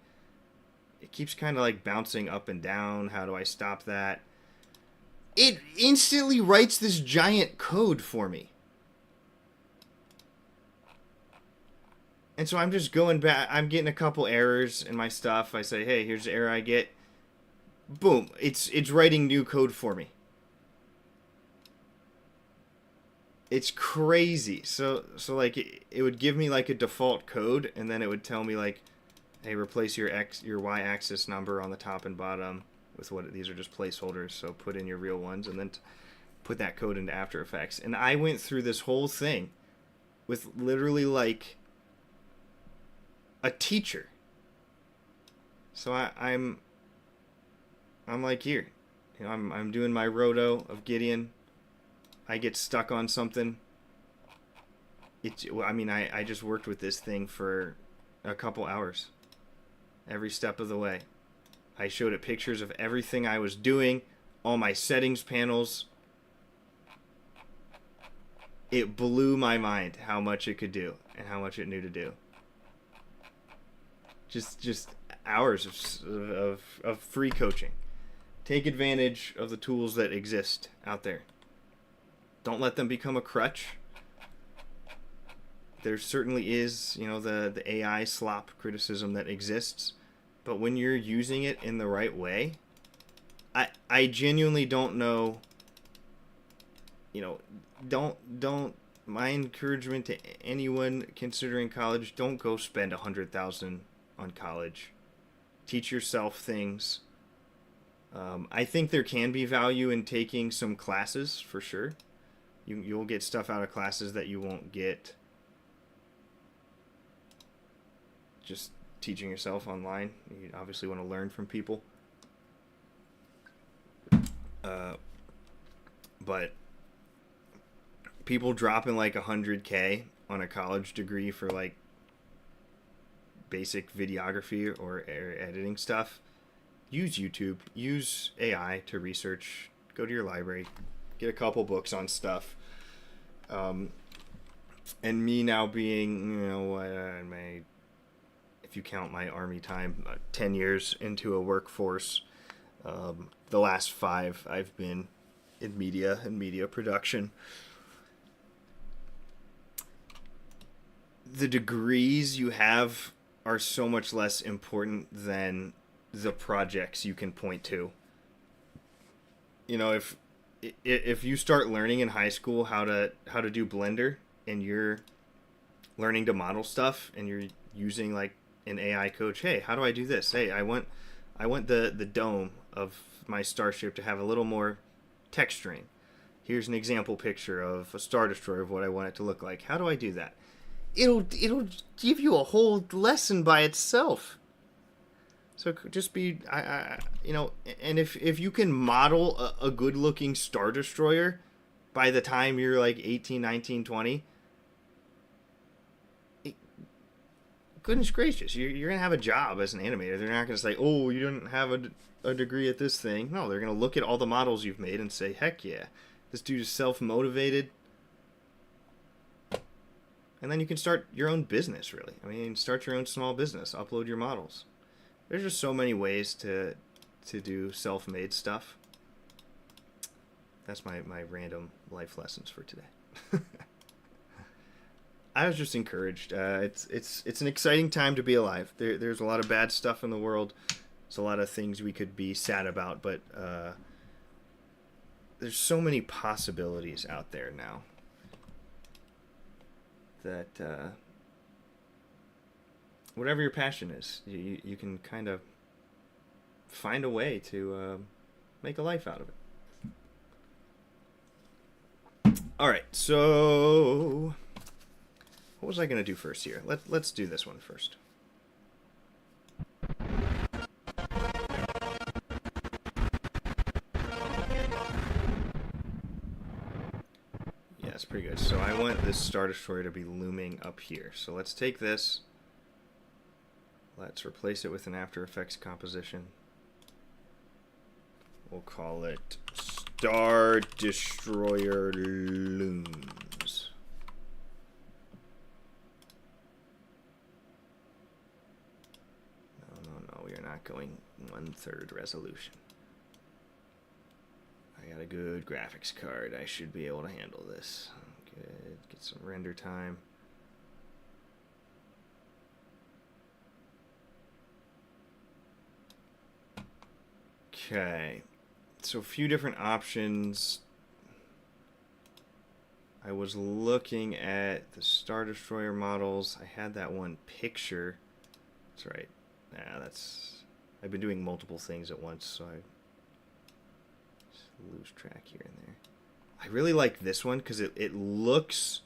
it keeps kind of like bouncing up and down. How do I stop that? It instantly writes this giant code for me. And so I'm just going back. I'm getting a couple errors in my stuff. I say, hey, here's the error I get. Boom. It's writing new code for me. It's crazy. So like it would give me like a default code, and then it would tell me like, hey, replace your y-axis number on the top and bottom with what these are just placeholders. So put in your real ones and then put that code into After Effects. And I went through this whole thing with literally like a teacher. So I'm like, here, you know, I'm doing my roto of Gideon. I get stuck on something. I just worked with this thing for a couple hours. Every step of the way. I showed it pictures of everything I was doing, all my settings panels. It blew my mind how much it could do and how much it knew to do. Just hours of free coaching. Take advantage of the tools that exist out there. Don't let them become a crutch. There certainly is, the AI slop criticism that exists, but when you're using it in the right way, I genuinely don't know. Don't my encouragement to anyone considering college: don't go spend $100,000 on college. Teach yourself things. I think there can be value in taking some classes for sure. You'll get stuff out of classes that you won't get just teaching yourself online. You obviously want to learn from people. But people dropping like $100K on a college degree for like basic videography or editing stuff. Use YouTube. Use AI to research. Go to your library. Get a couple books on stuff. And me now being, if you count my Army time, 10 years into a workforce. The last 5 I've been in media and media production. The degrees you have are so much less important than the projects you can point to. If you start learning in high school how to do Blender, and you're learning to model stuff, and you're using like an AI coach, hey, how do I do this? Hey, I want the dome of my starship to have a little more texturing. Here's an example picture of a Star Destroyer of what I want it to look like. How do I do that? It'll give you a whole lesson by itself. So just be, and if you can model a good looking Star Destroyer by the time you're like 18, 19, 20, goodness gracious, you're going to have a job as an animator. They're not going to say, oh, you didn't have a degree at this thing. No, they're going to look at all the models you've made and say, heck yeah, this dude is self-motivated. And then you can start your own business, really. I mean, start your own small business. Upload your models. There's just so many ways to do self-made stuff. That's my random life lessons for today. I was just encouraged. It's an exciting time to be alive. There's a lot of bad stuff in the world. There's a lot of things we could be sad about, but there's so many possibilities out there now that whatever your passion is, you can kind of find a way to make a life out of it. All right, so what was I going to do first here? Let's do this one first. Yeah, it's pretty good. So I want this Star Destroyer to be looming up here. So let's take this. Let's replace it with an After Effects composition. We'll call it Star Destroyer Looms. No, we are not going 1/3 resolution. I got a good graphics card. I should be able to handle this. Good. Get some render time. Okay. So a few different options. I was looking at the Star Destroyer models. I had that one picture. That's right. Yeah, I've been doing multiple things at once, so I just lose track here and there. I really like this one because it looks,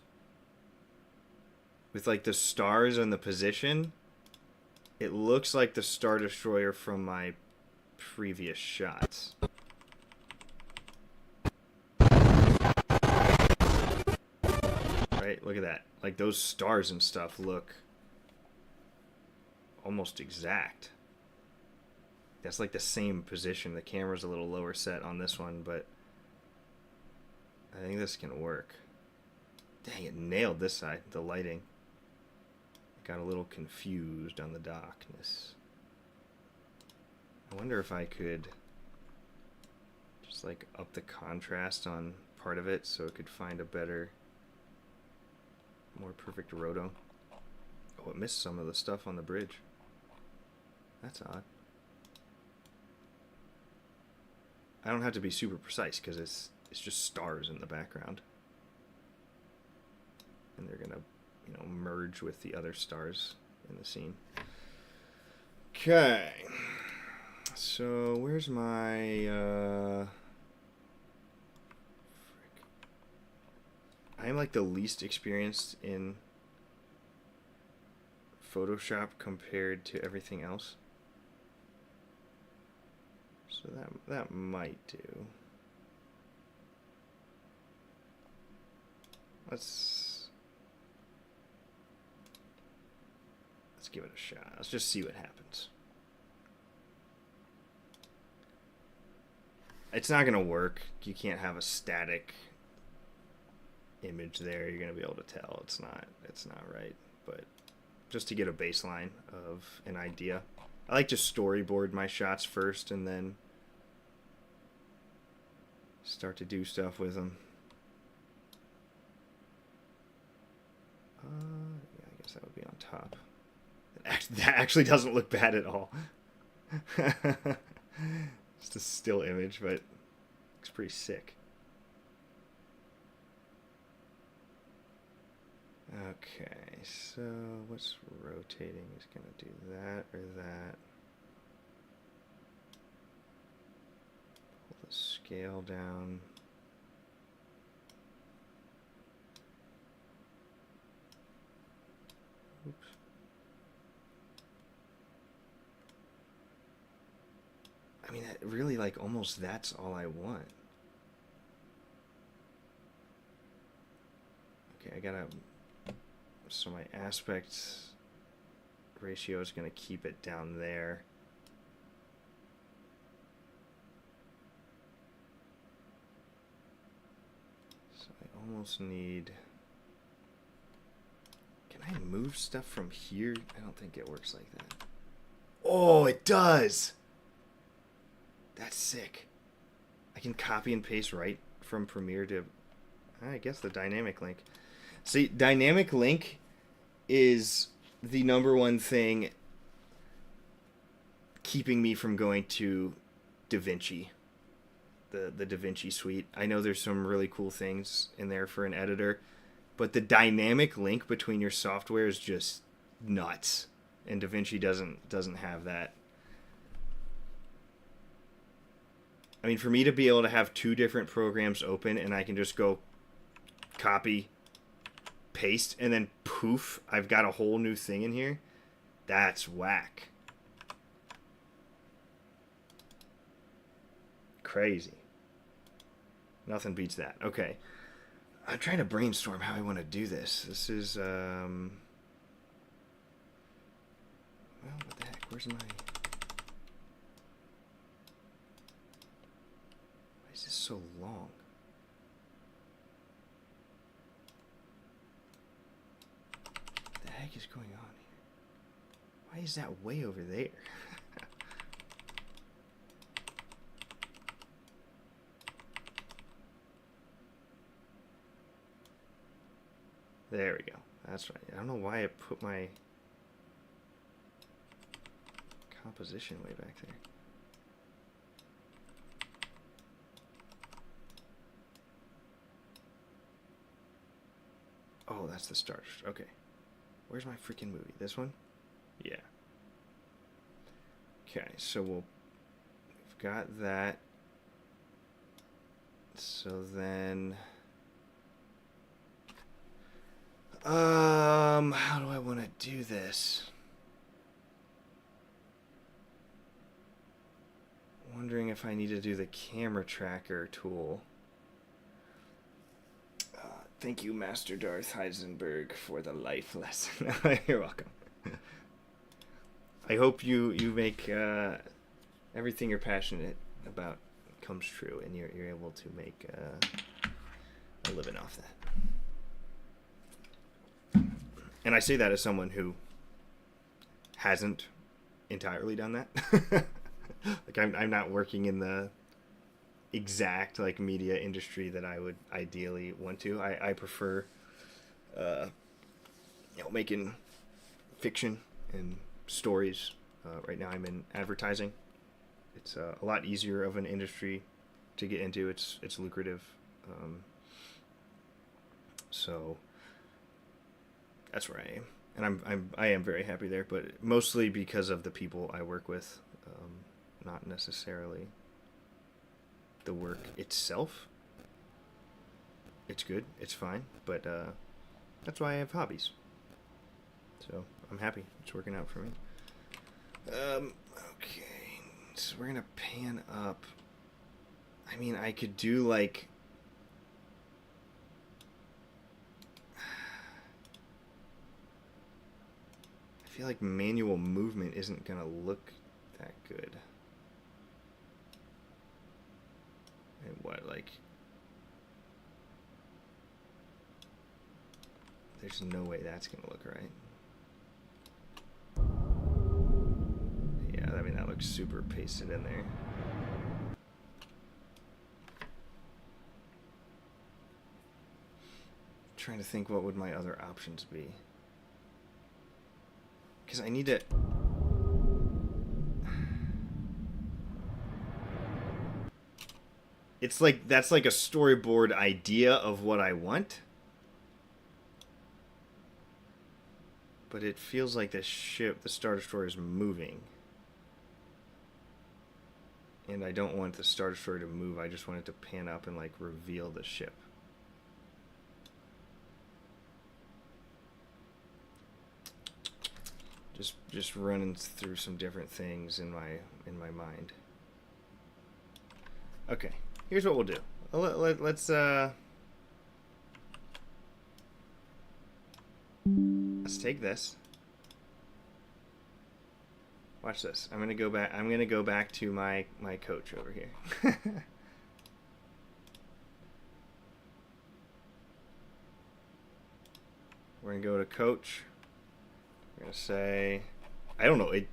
with like the stars and the position, it looks like the Star Destroyer from my previous shots. Right? Look at that. Like those stars and stuff look almost exact. That's like the same position. The camera's a little lower set on this one, but I think this can work. Dang, it nailed this side, the lighting. got a little confused on the darkness. I wonder if I could just like up the contrast on part of it so it could find a better, more perfect roto. Oh, it missed some of the stuff on the bridge. That's odd. I don't have to be super precise because it's just stars in the background. And they're gonna, you know, merge with the other stars in the scene. Okay. So where's my frick. I am like the least experienced in Photoshop compared to everything else. So that might do. Let's give it a shot. Let's just see what happens. It's not gonna work. You can't have a static image there. You're gonna be able to tell it's not right. But just to get a baseline of an idea, I like to storyboard my shots first and then start to do stuff with them. Yeah, I guess that would be on top. That actually doesn't look bad at all. Just a still image, but looks pretty sick. Okay, so what's rotating is going to do that or that. Pull the scale down. Oops. I mean, that really, like, almost that's all I want. Okay, I gotta... So my aspect ratio is going to keep it down there. So I almost need... Can I move stuff from here? I don't think it works like that. Oh, it does! That's sick. I can copy and paste right from Premiere to, I guess, the dynamic link. See, dynamic link is the #1 thing keeping me from going to DaVinci, the DaVinci suite. I know there's some really cool things in there for an editor, but the dynamic link between your software is just nuts, and DaVinci doesn't have that. I mean, for me to be able to have 2 different programs open and I can just go copy, paste, and then poof, I've got a whole new thing in here. That's whack. Crazy. Nothing beats that. Okay. I'm trying to brainstorm how I want to do this. This is, well, what the heck? Where's my... Why is this so long? What the heck is going on here? Why is that way over there? There we go. That's right. I don't know why I put my composition way back there. Oh, that's the start. Okay. Where's my freaking movie? This one? Yeah. Okay, so we've got that. So then... how do I want to do this? Wondering if I need to do the camera tracker tool. Thank you, Master Darth Heisenberg, for the life lesson. You're welcome. I hope you make everything you're passionate about comes true, and you're able to make a living off that. And I say that as someone who hasn't entirely done that. Like I'm not working in the exact like media industry that I would ideally want to. I prefer making fiction and stories. Right now I'm in advertising. It's a lot easier of an industry to get into. It's lucrative. So that's where I am. And I am very happy there, but mostly because of the people I work with, not necessarily the work itself. It's good, it's fine, but that's why I have hobbies. So I'm happy. It's working out for me. Okay, so we're gonna pan up. I mean, I could do like I feel like manual movement isn't gonna look that good. And what, like, there's no way that's gonna look right. Yeah, I mean, that looks super pasted in there. Trying to think what would my other options be. Because I need to... It's like, that's like a storyboard idea of what I want. But it feels like the ship, the Star Destroyer, is moving. And I don't want the Star Destroyer to move. I just want it to pan up and like reveal the ship. Just running through some different things in my mind. Okay, here's what we'll do. Let's take this. Watch this. I'm gonna go back to my coach over here. We're gonna go to coach. We're gonna say, I don't know, it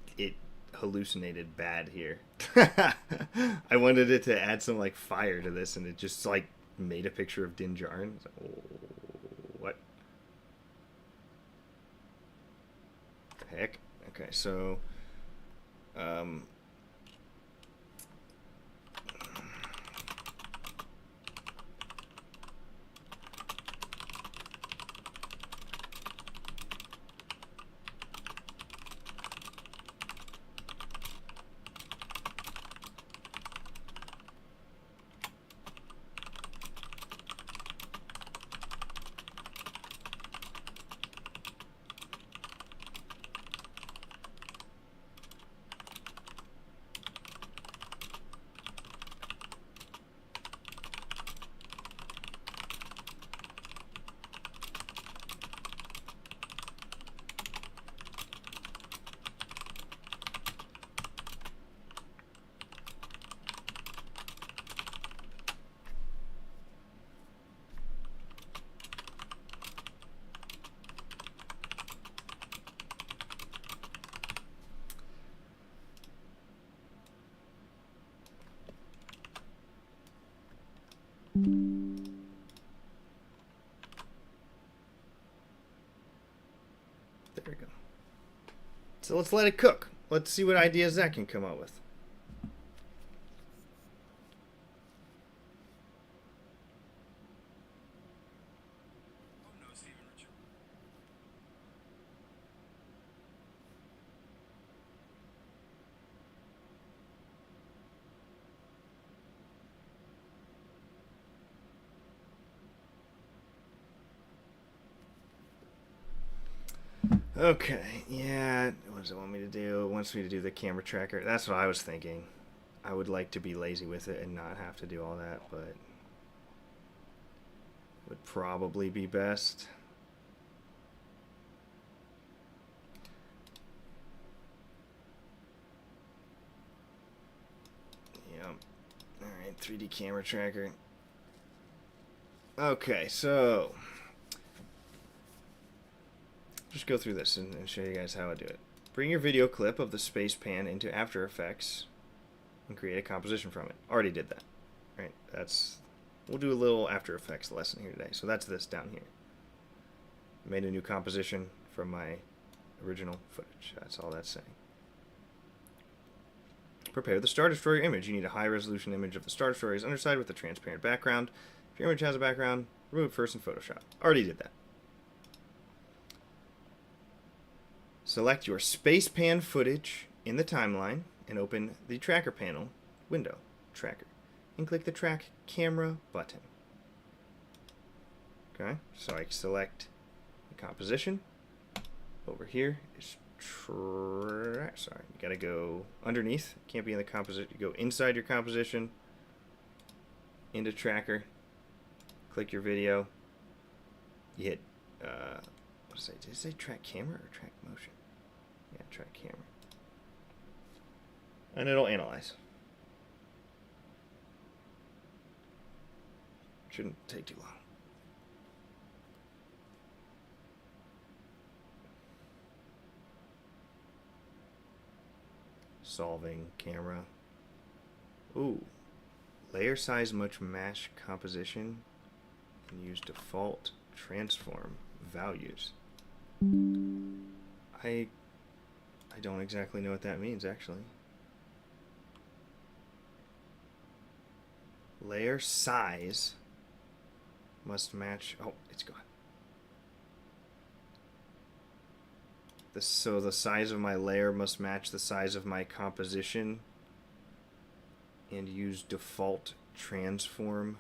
hallucinated bad here. I wanted it to add some like fire to this, and it just like made a picture of Din Djarin. Like, oh, what the heck? Okay, so there we go. So let's let it cook. Let's see what ideas that can come up with. Okay, yeah, what does it want me to do? It wants me to do the camera tracker. That's what I was thinking. I would like to be lazy with it and not have to do all that, but would probably be best. Yep. Alright, 3D camera tracker. Okay, so just go through this and show you guys how I do it. Bring your video clip of the space pan into After Effects and create a composition from it. Already did that. Right? We'll do a little After Effects lesson here today. So that's this down here. Made a new composition from my original footage. That's all that's saying. Prepare the Star Destroyer image. You need a high-resolution image of the Star Destroyer's underside with a transparent background. If your image has a background, remove it first in Photoshop. Already did that. Select your space pan footage in the timeline and open the Tracker panel window, Tracker, and click the Track Camera button. Okay, so I select the composition. Over here is sorry, you gotta go underneath. Can't be in the composition. You go inside your composition, into Tracker, click your video. You hit what did it say? Track Camera or Track Motion? Yeah, Track Camera, and it'll analyze. Shouldn't take too long. Solving camera. Ooh. Layer size much match composition and use default transform values. I don't exactly know what that means actually. Layer size must match. Oh, it's gone. So the size of my layer must match the size of my composition and use default transform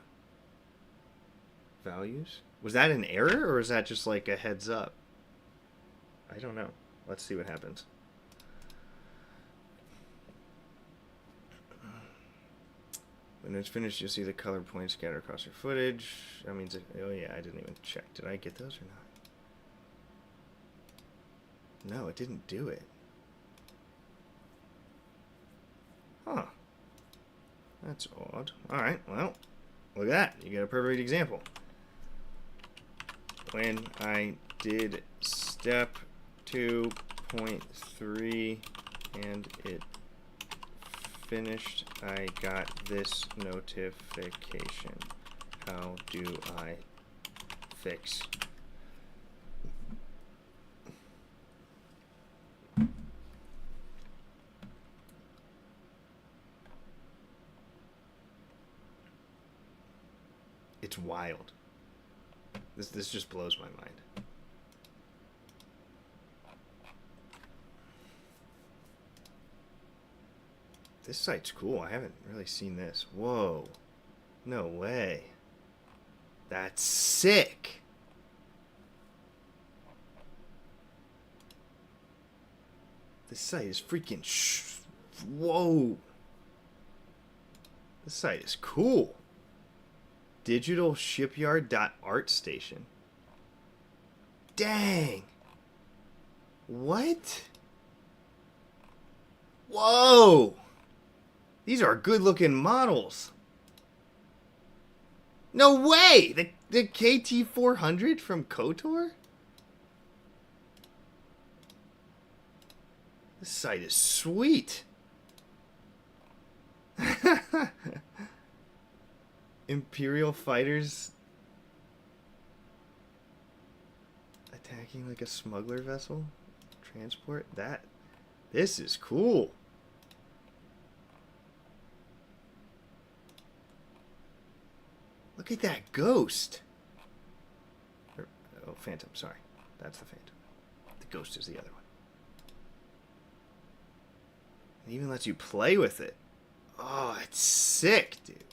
values. Was that an error or is that just like a heads up? I don't know. Let's see what happens. When it's finished, you'll see the color points scattered across your footage. That means, oh yeah, I didn't even check. Did I get those or not? No, it didn't do it. Huh. That's odd. Alright, well, look at that. You got a perfect example. When I did step 2.3 and it finished, I got this notification. How do I fix? It's wild. This just blows my mind. This site's cool. I haven't really seen this. Whoa. No way. That's sick. This site is freaking whoa. This site is cool. Digitalshipyard.artstation. Dang. What? Whoa. These are good looking models. No way. The KT400 from KOTOR? This site is sweet. Imperial fighters attacking like a smuggler vessel. Transport that. This is cool. Look at that ghost. Oh, Phantom. Sorry. That's the Phantom. The ghost is the other one. It even lets you play with it. Oh, it's sick, dude.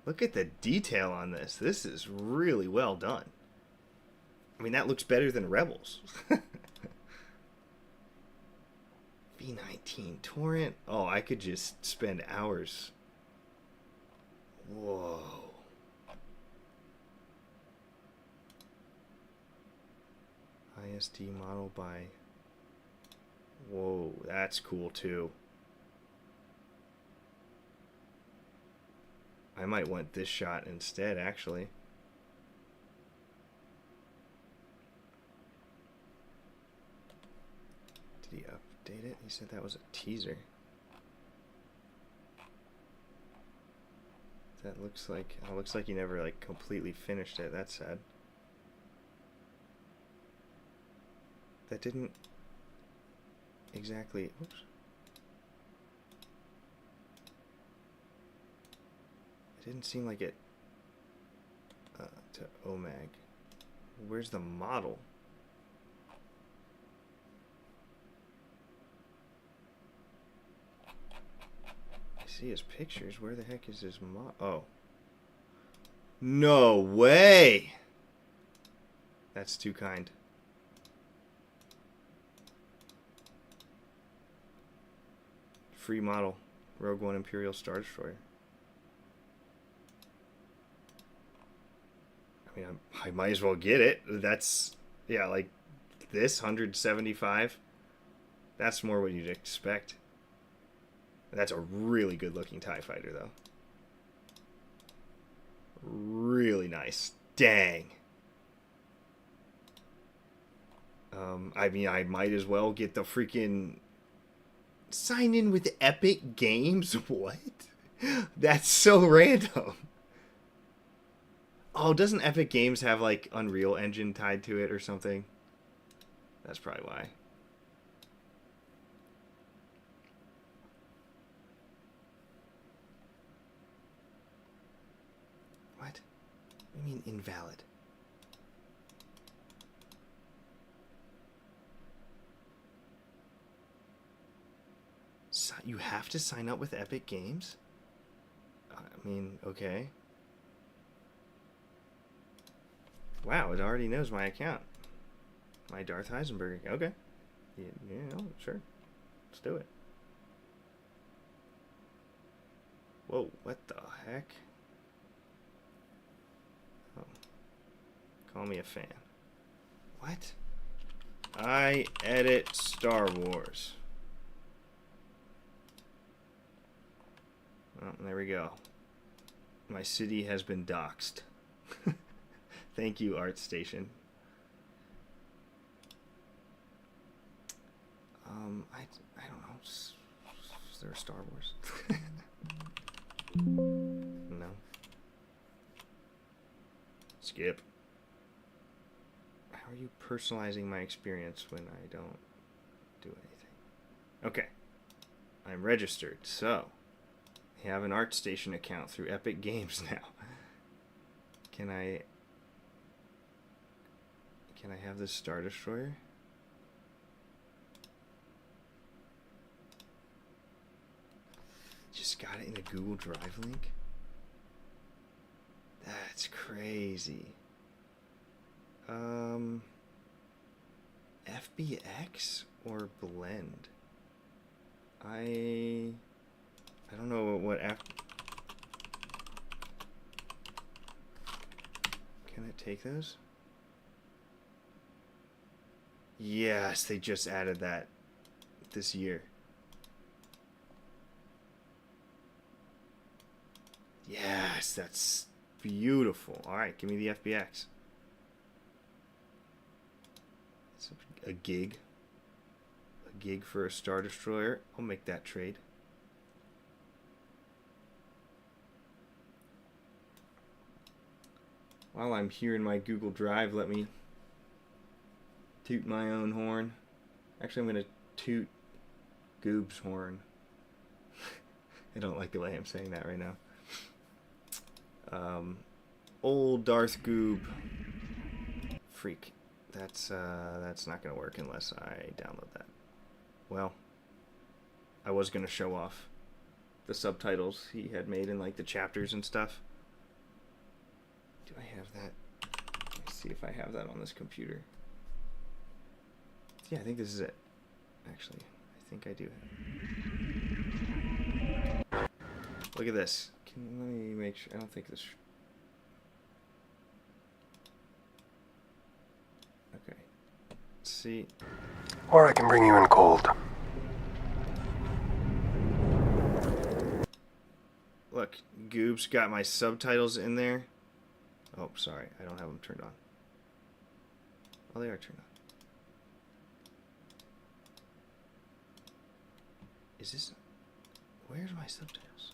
Look at the detail on this. This is really well done. I mean, that looks better than Rebels. V19 Torrent. Oh, I could just spend hours. Whoa. ISD model by... Whoa, that's cool too. I might want this shot instead, actually. He said that was a teaser. That looks like... Oh, looks like he never, like, completely finished it. That's sad. That didn't... exactly... Oops. It didn't seem like it... to OMAG. Where's the model? I see his pictures. Where the heck is his model? Oh. No way! That's too kind. Free model. Rogue One Imperial Star Destroyer. I mean, I might as well get it. That's, yeah, like this, 175. That's more what you'd expect. That's a really good looking TIE fighter, though. Really nice. Dang. I mean, I might as well get the freaking... Sign in with Epic Games? What? That's so random. Oh, doesn't Epic Games have, like, Unreal Engine tied to it or something? That's probably why. What? What do you mean invalid? You have to sign up with Epic Games? I mean, okay. Wow, it already knows my account. My Darth Heisenberg. Okay. Yeah, sure. Let's do it. Whoa, what the heck? Oh. Call me a fan. What? I edit Star Wars. Oh, there we go. My city has been doxxed. Thank you, ArtStation. I don't know. Is there a Star Wars? No. Skip. How are you personalizing my experience when I don't do anything? Okay. I'm registered, so I have an ArtStation account through Epic Games now. Can I have this Star Destroyer? Just got it in a Google Drive link? That's crazy. FBX or Blend? I don't know what Can it take those? Yes, they just added that this year. Yes, that's beautiful. All right, give me the FBX. It's a gig. A gig for a Star Destroyer. I'll make that trade. While I'm here in my Google Drive, let me toot my own horn. Actually, I'm going to toot Goob's horn. I don't like the way I'm saying that right now. Old Darth Goob. Freak. That's not going to work unless I download that. Well, I was going to show off the subtitles he had made in like the chapters and stuff. Do I have that? Let's see if I have that on this computer. Yeah, I think this is it. Actually, I think I do have it. Look at this. Let me make sure. I don't think this... Okay. Let's see. Or I can bring you in cold. Look, Goob's got my subtitles in there. Oh, sorry. I don't have them turned on. Oh, they are turned on. Is this... Where's my subtitles?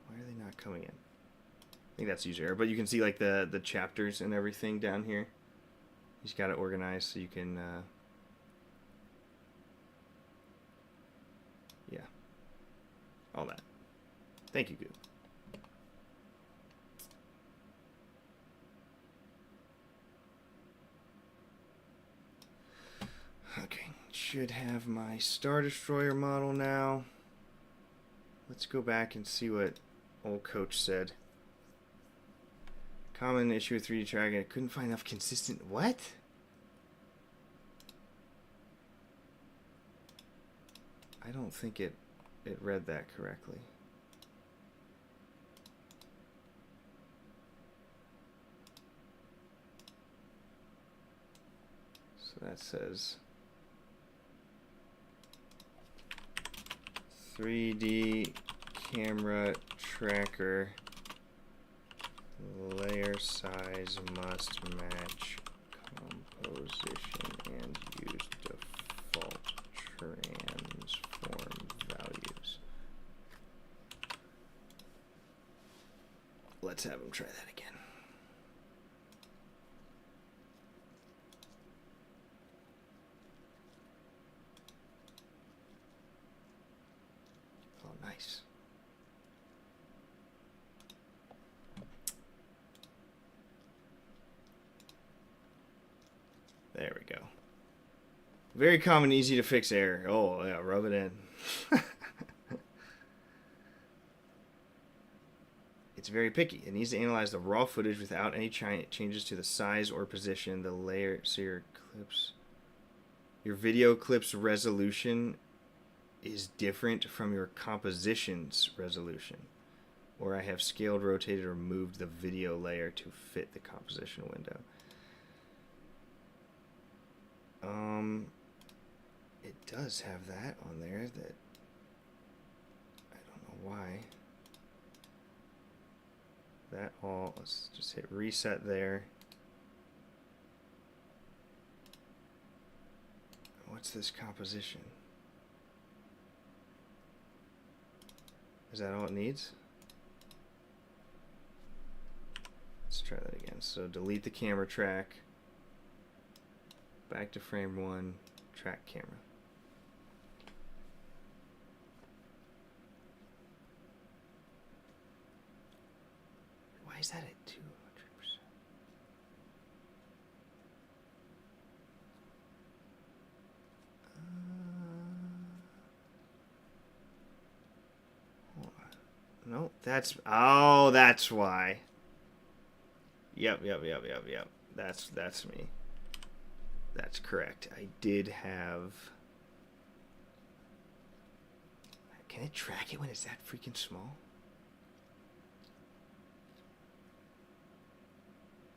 Why are they not coming in? I think that's user error, but you can see like the chapters and everything down here. He's got it organized so you can... yeah. All that. Thank you, Goob. Okay, should have my Star Destroyer model now. Let's go back and see what old coach said. Common issue with 3D tracking, I couldn't find enough consistent... What? I don't think it read that correctly. So that says 3D camera tracker layer size must match composition and use default transform values. Let's have him try that again. Oh, nice. There we go. Very common, easy to fix error. Oh, yeah, rub it in. It's very picky. It needs to analyze the raw footage without any changes to the size or position, the layer, so your video clip's resolution is different from your composition's resolution. Or I have scaled, rotated, or moved the video layer to fit the composition window. It does have that on there that I don't know why. That all, let's just hit reset there. What's this composition? Is that all it needs? Let's try that again. So delete the camera track. Back to frame 1, track camera. Why is that at 200%? Hold on. No, that's... Oh, that's why. Yep. That's me. That's correct. I did have... Can it track it when it's that freaking small?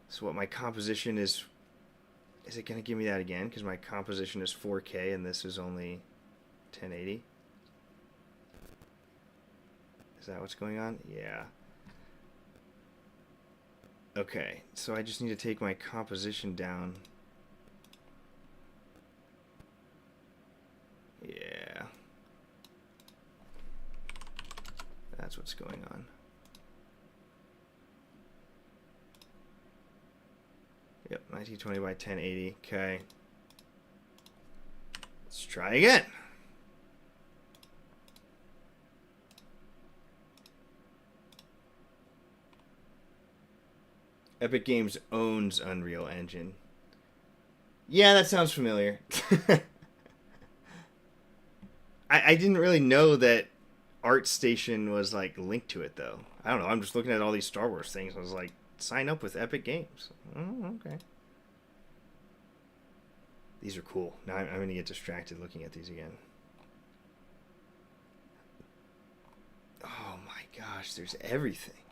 So what my composition is it going to give me that again? Because my composition is 4K and this is only 1080. Is that what's going on? Yeah. Okay, so I just need to take my composition down. Yeah. That's what's going on. Yep, 1920 by 1080. Okay. Let's try again. Epic Games owns Unreal Engine. Yeah, that sounds familiar. I didn't really know that ArtStation was like linked to it though. I don't know. I'm just looking at all these Star Wars things. I was like, sign up with Epic Games. Oh, okay. These are cool. Now I'm going to get distracted looking at these again. Oh my gosh, there's everything.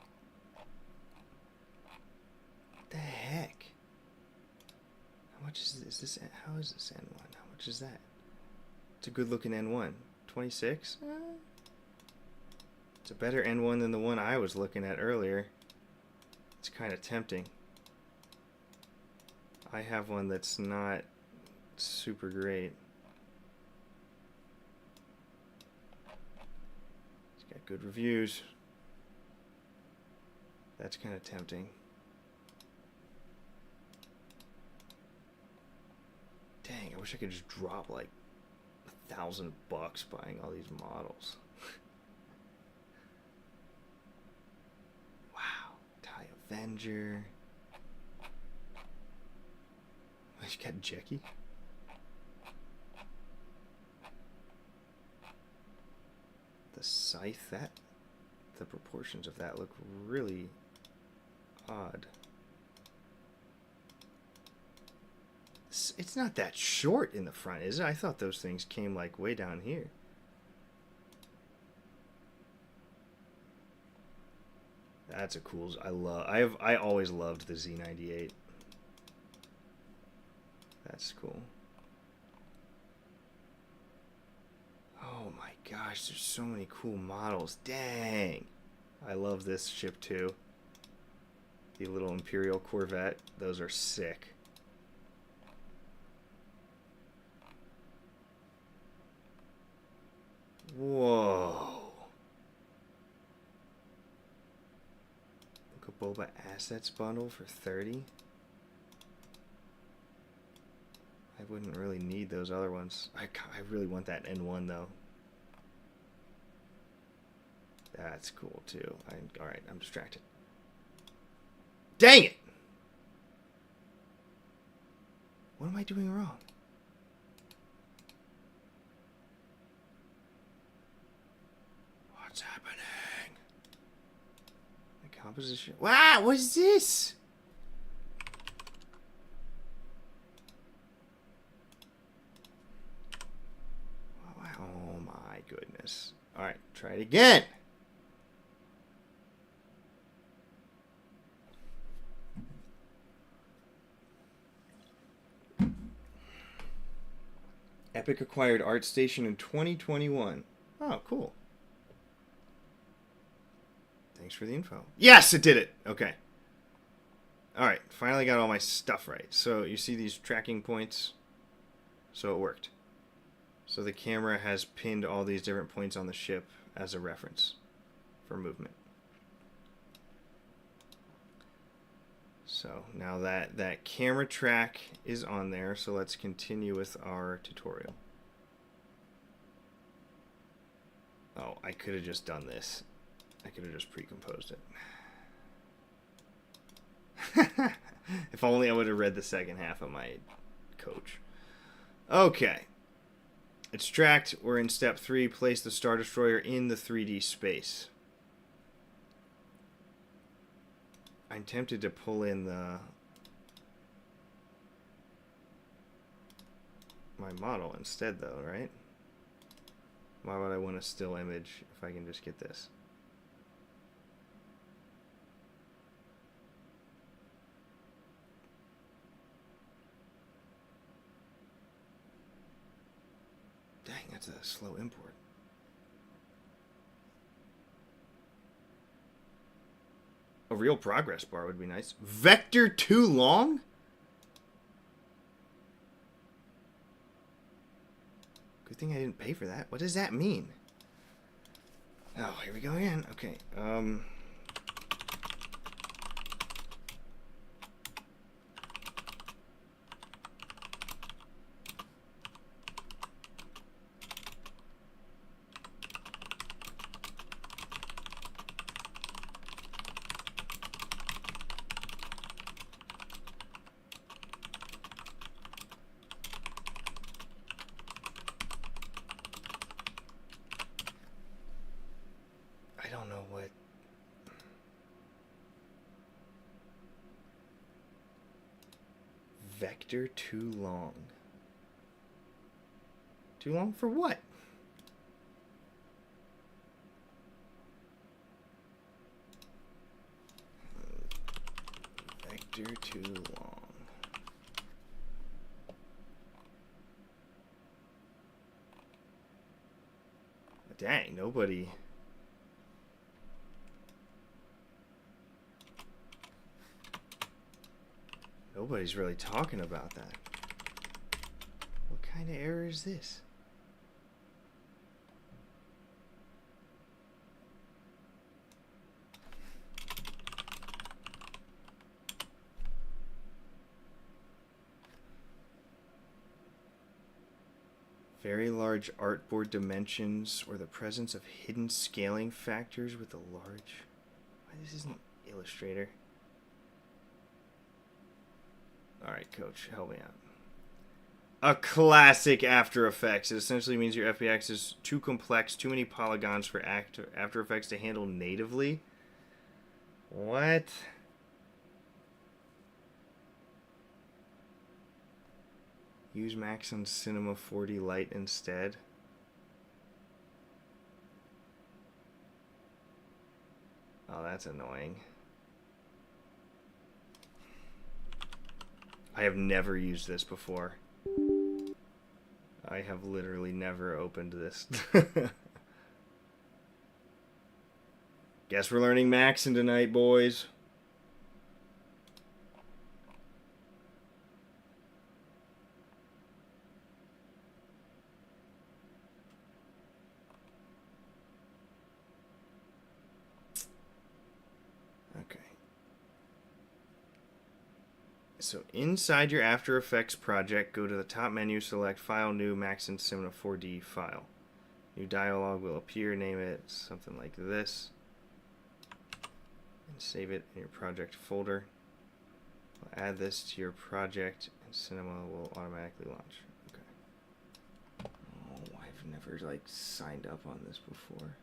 What the heck? How much is this? How is this N1? How much is that? It's a good looking N1. 26? It's a better N1 than the one I was looking at earlier. It's kind of tempting. I have one that's not super great. It's got good reviews. That's kind of tempting. Dang, I wish I could just drop like $1,000 buying all these models. Wow, TIE Avenger. She got Jackie. The scythe, the proportions of that look really odd. It's not that short in the front, is it? I thought those things came like way down here. That's a cool. I always loved the Z98. That's cool. Oh my gosh, there's so many cool models. Dang. I love this ship too. The little Imperial Corvette. Those are sick. Whoa. Look at Boba Assets bundle for 30. I wouldn't really need those other ones. I really want that N1 though. That's cool too. Alright, I'm distracted. Dang it! What am I doing wrong? What's happening? The composition. Wow, what is this? Oh my goodness. Alright, try it again. Epic acquired ArtStation in 2021. Oh, cool. Thanks for the info. Yes, it did it. Okay. Alright, finally got all my stuff right. So you see these tracking points? So it worked. So the camera has pinned all these different points on the ship as a reference for movement. So now that camera track is on there, so let's continue with our tutorial. Oh, I could have just done this. I could have just pre-composed it. If only I would have read the second half of my coach. Okay. It's tracked. We're in step 3. Place the Star Destroyer in the 3D space. I'm tempted to pull in my model instead, though, right? Why would I want a still image if I can just get this? Dang, that's a slow import. A real progress bar would be nice. Vector too long? Good thing I didn't pay for that. What does that mean? Oh, here we go again. Okay. I don't know what. Vector too long. Too long for what? Vector too long. Dang, nobody. Nobody's really talking about that. kind of error is this? Very large artboard dimensions or the presence of hidden scaling factors with a large... Why this isn't Illustrator? Alright, coach, help me out. A classic After Effects. It essentially means your FBX is too complex, too many polygons for After Effects to handle natively. What? Use Maxon Cinema 4D Lite instead. Oh, that's annoying. I have never used this before. I have literally never opened this. Guess we're learning Maxon tonight, boys. So inside your After Effects project, go to the top menu, select File, New, Maxon Cinema 4D File. New dialog will appear, name it something like this. And save it in your project folder. We'll add this to your project and Cinema will automatically launch. Okay. Oh, I've never signed up on this before.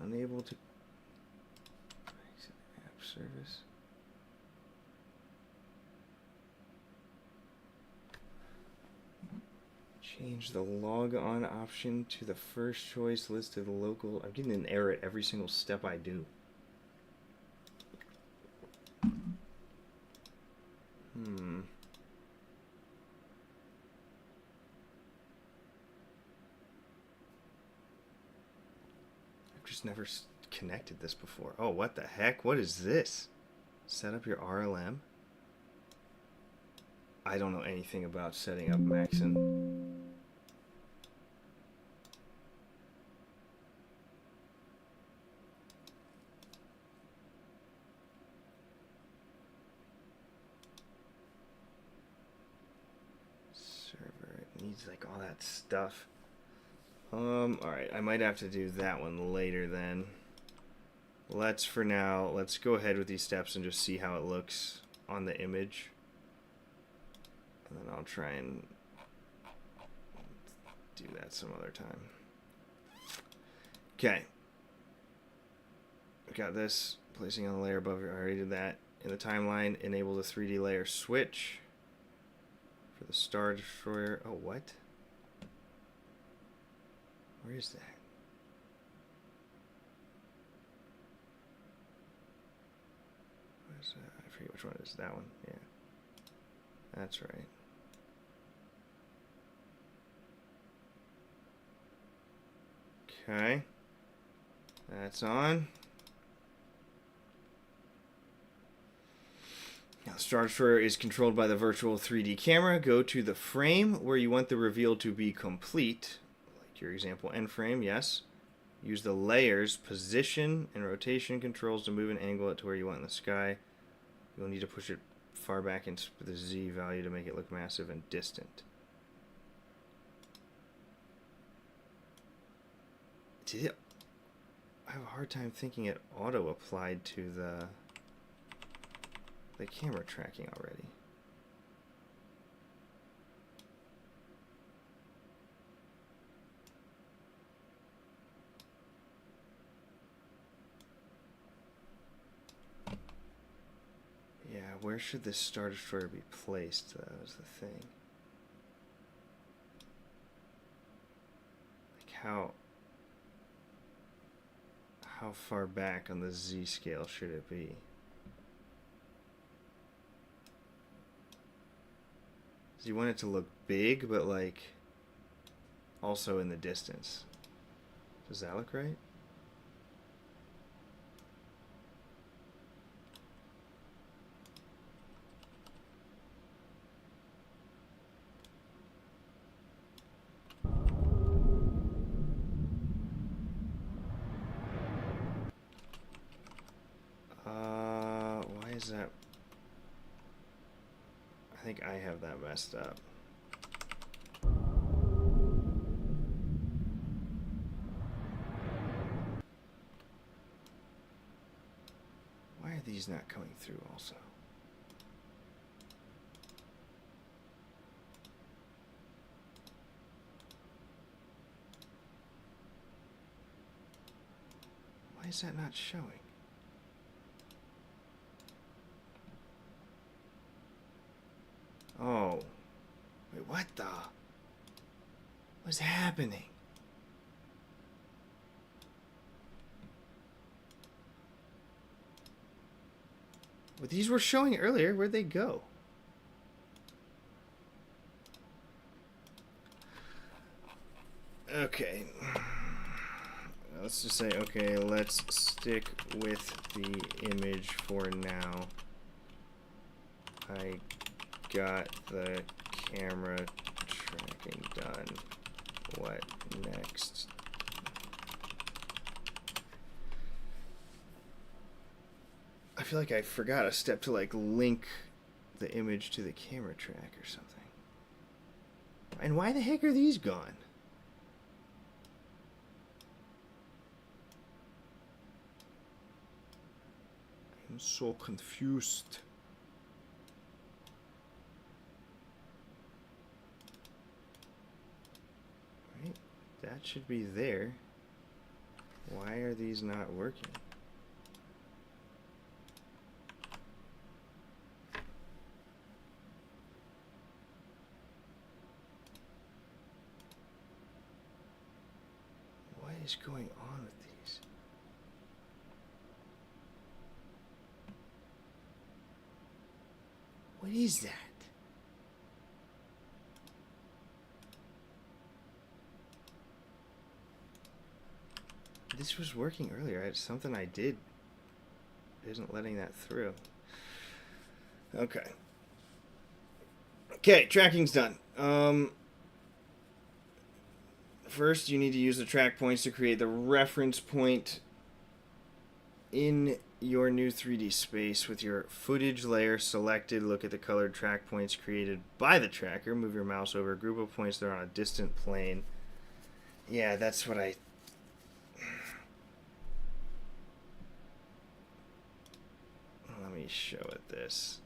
Unable to app service. Change the log on option to the first choice listed local. I'm getting an error at every single step I do. Never connected this before. Oh, what the heck? What is this? Set up your RLM? I don't know anything about setting up Maxon. Server, it needs all that stuff. Alright, I might have to do that one later then. Let's go ahead with these steps and just see how it looks on the image. And then I'll try and do that some other time. Okay. Got this. Placing on the layer above, I already did that. In the timeline, enable the 3D layer switch for the Star Destroyer. Oh, what? Where is that? What is that? I forget which one it is. That one. Yeah. That's right. Okay. That's on. Now, the Star Destroyer is controlled by the virtual 3D camera. Go to the frame where you want the reveal to be complete. Your example end frame, yes. Use the layers, position, and rotation controls to move and angle it to where you want in the sky. You'll need to push it far back into the Z value to make it look massive and distant. I have a hard time thinking it auto applied to the camera tracking already. Where should this Star Destroyer be placed? That was the thing. How far back on the Z scale should it be? You want it to look big, but like also in the distance. Does that look right? Why is that? I think I have that messed up. Why are these not coming through also? Why is that not showing? Oh. Wait, what the? What's happening? Well, these were showing earlier. Where'd they go? Okay. Let's just say, okay, let's stick with the image for now. I got the camera tracking done. What next? I feel like I forgot a step to like link the image to the camera track or something. And why the heck are these gone? I'm so confused. Right, that should be there. Why are these not working? What is going on with these? What is that? This was working earlier. It's something I did isn't letting that through. Okay. Okay, tracking's done. First, you need to use the track points to create the reference point in your new 3D space with your footage layer selected. Look at the colored track points created by the tracker. Move your mouse over a group of points that are on a distant plane. Yeah, that's what I... Let me show it this.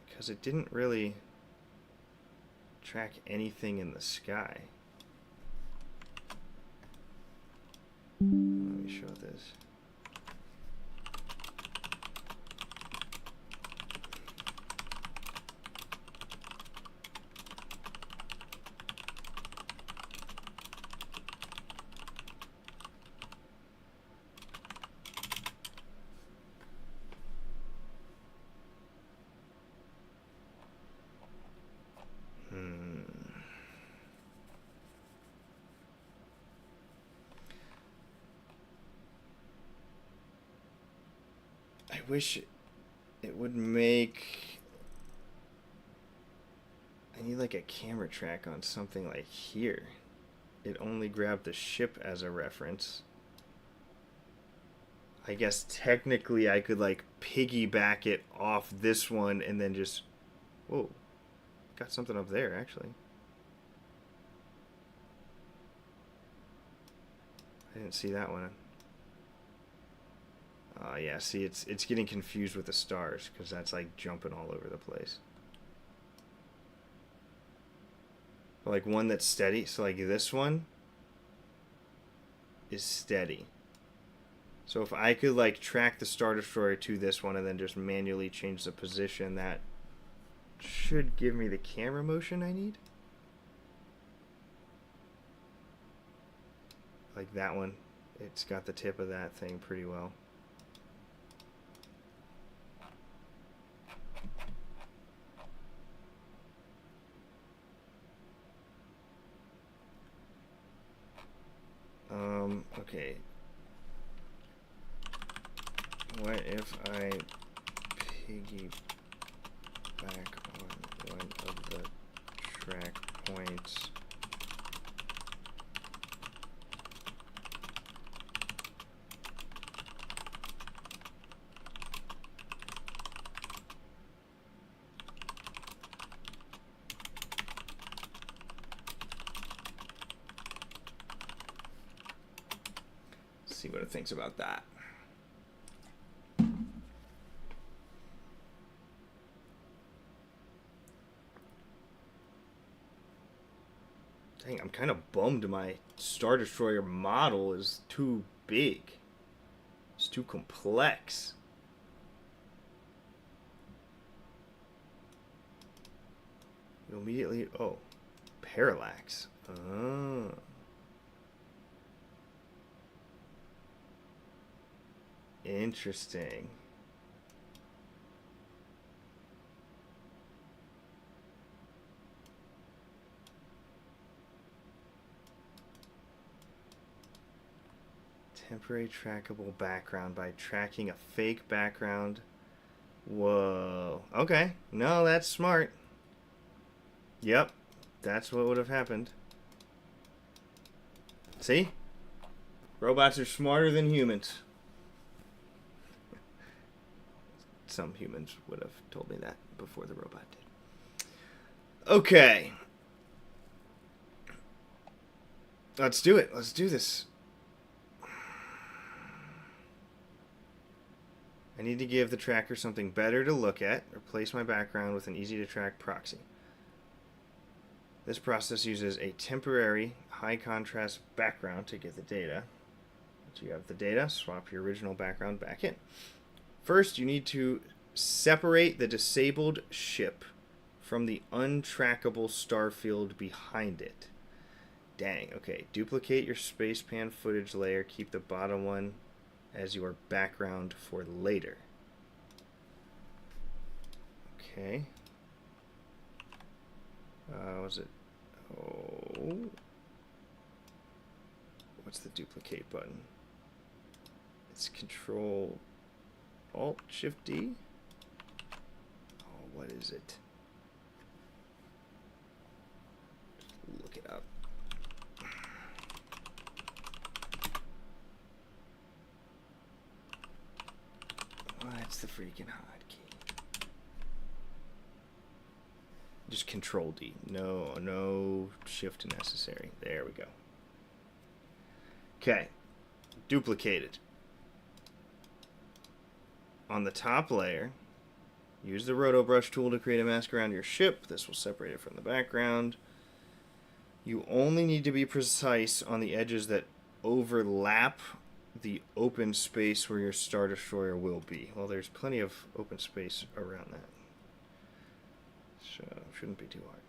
Because it didn't really track anything in the sky. Let me show this. I wish it would make... I need like a camera track on something like here. It only grabbed the ship as a reference. I guess technically I could like piggyback it off this one and then just... Whoa. Got something up there actually. I didn't see that one. Yeah, see, it's getting confused with the stars because that's like jumping all over the place. But like one that's steady, so like this one is steady. So if I could like track the Star Destroyer to this one and then just manually change the position, that should give me the camera motion I need. Like that one, it's got the tip of that thing pretty well. Okay. What if I piggyback on one of the track points? See what it thinks about that. Dang, I'm kind of bummed my Star Destroyer model is too big. It's too complex. You immediately... Oh. Parallax. Oh. Interesting. Temporary trackable background by tracking a fake background. Whoa. Okay. No, that's smart. Yep. That's what would have happened. See? Robots are smarter than humans. Some humans would have told me that before the robot did. Okay. Let's do it. Let's do this. I need to give the tracker something better to look at. Replace my background with an easy-to-track proxy. This process uses a temporary high-contrast background to get the data. Once you have the data, swap your original background back in. First, you need to separate the disabled ship from the untrackable star field behind it. Dang, okay. Duplicate your spacepan footage layer. Keep the bottom one as your background for later. Okay. Was it? Oh. What's the duplicate button? It's Control Alt Shift D. Oh, what is it? Just look it up. What's the freaking hotkey? Just Control D. No shift necessary. There we go. Okay. Duplicated. On the top layer, use the roto brush tool to create a mask around your ship. This will separate it from the background. You only need to be precise on the edges that overlap the open space where your Star Destroyer will be. Well, there's plenty of open space around that. So, shouldn't be too hard.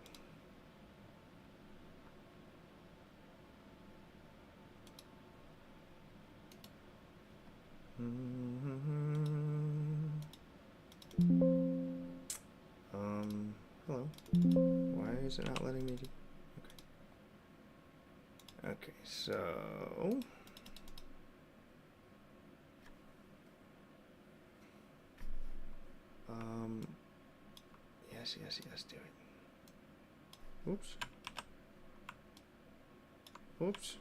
Hello. Why is it not letting me do... Okay. Okay, so... Yes, do it. Oops. Oops.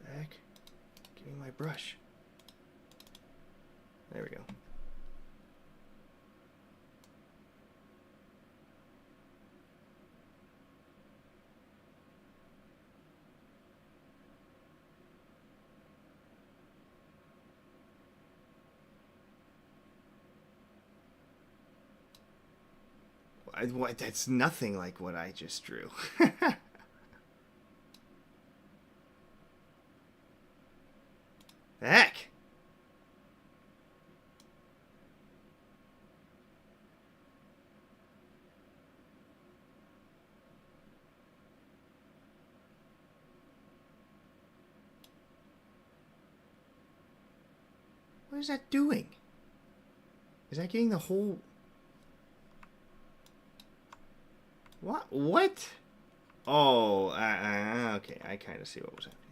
The heck? Give me my brush. There we go. What? That's nothing like what I just drew. The heck? What is that doing? Is that getting the whole... What? Oh, okay. I kind of see what was happening.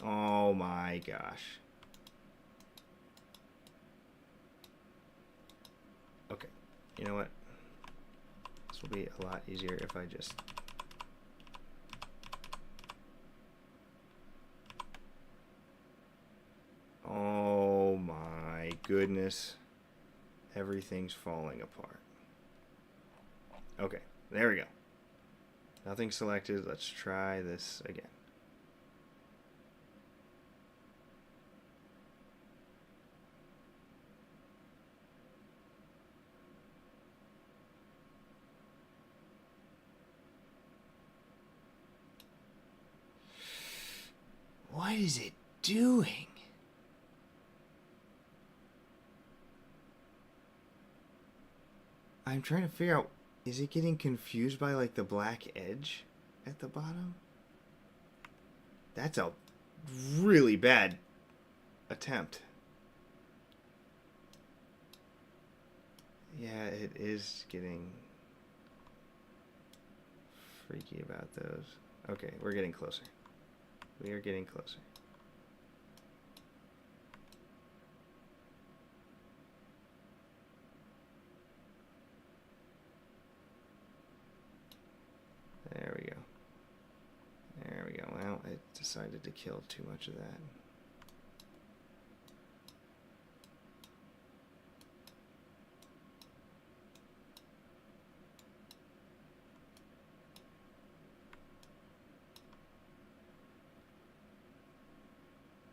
Oh my gosh. Okay. You know what? This will be a lot easier if I just... Oh my goodness. Everything's falling apart. Okay, there we go. Nothing selected. Let's try this again. What is it doing? I'm trying to figure out, is it getting confused by like the black edge at the bottom? That's a really bad attempt. Yeah, it is getting freaky about those. Okay, we're getting closer. We are getting closer. There we go. There we go. Well, it decided to kill too much of that.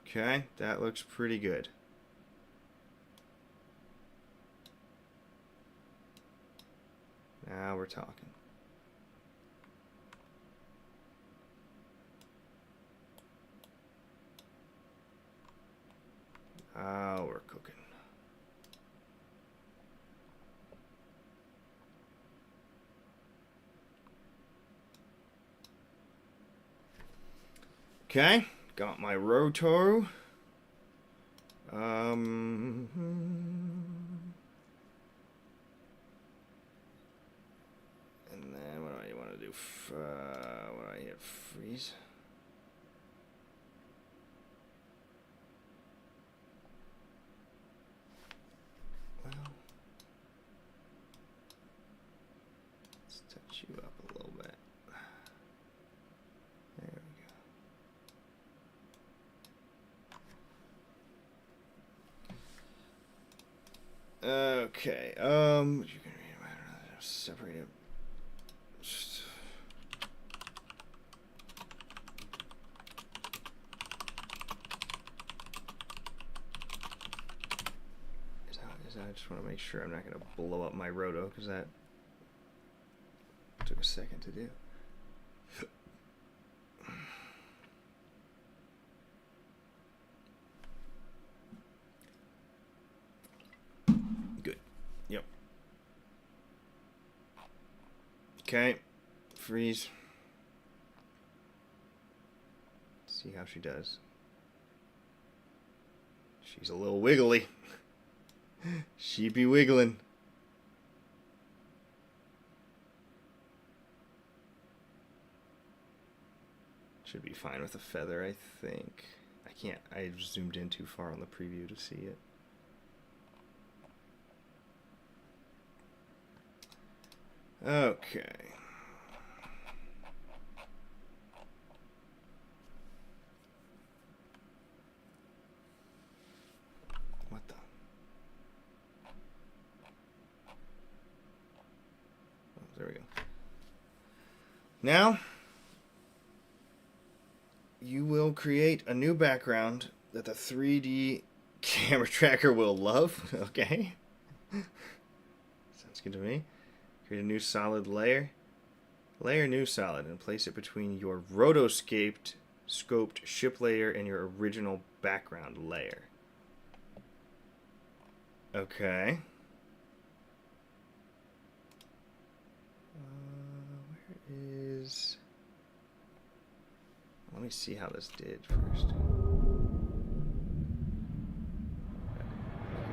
Okay, that looks pretty good. Now we're talking. Oh, we're cooking. Okay, got my rotor. And then what do I want to do? What do I hit? Freeze. Well, let's touch you up a little bit. There we go. Okay. You're gonna separate it. I just want to make sure I'm not going to blow up my roto, because that took a second to do. Good. Yep. Okay. Freeze. See how she does. She's a little wiggly. She be wiggling. Should be fine with a feather, I think. I can't. I zoomed in too far on the preview to see it. Okay. What the? Oh, there we go. Now, you will create a new background that the 3D camera tracker will love. Okay. Sounds good to me. Create a new solid layer. Layer new solid and place it between your rotoscoped ship layer and your original background layer. Okay. Where is... Let me see how this did first.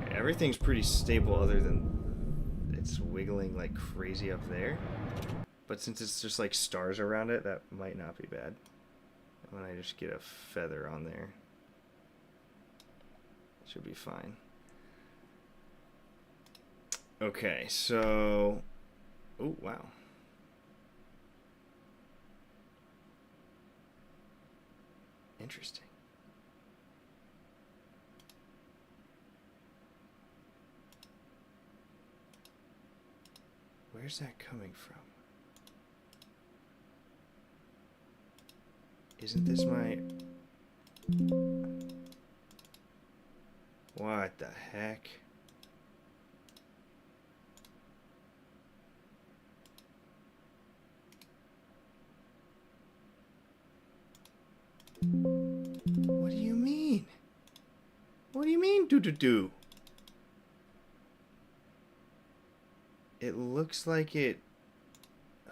Okay, everything's pretty stable other than it's wiggling like crazy up there. But since it's just like stars around it, that might not be bad. when I just get a feather on there. Should be fine. Okay, so... Oh, wow. Interesting. Where's that coming from? Isn't this my... What the heck? What do you mean? What do you mean, do? It looks like it...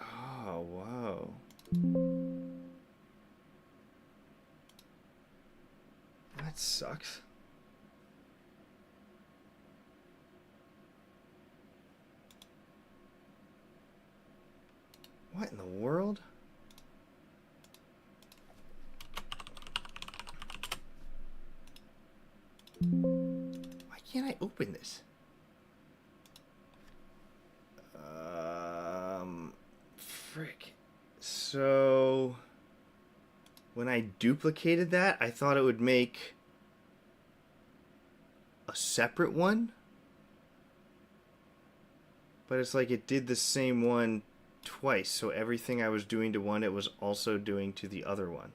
Oh, whoa. That sucks. What in the world? Why can't I open this? Frick. So, when I duplicated that, I thought it would make a separate one. But it's like it did the same one twice, so everything I was doing to one, it was also doing to the other one.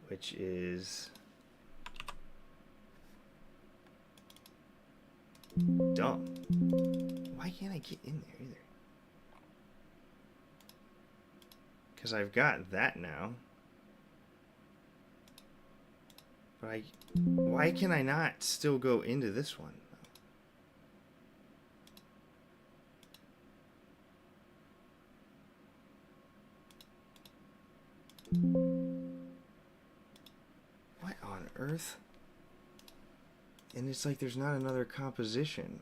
Which is... dumb. Why can't I get in there either? Because I've got that now. But why can I not still go into this one? What on earth? And it's like there's not another composition.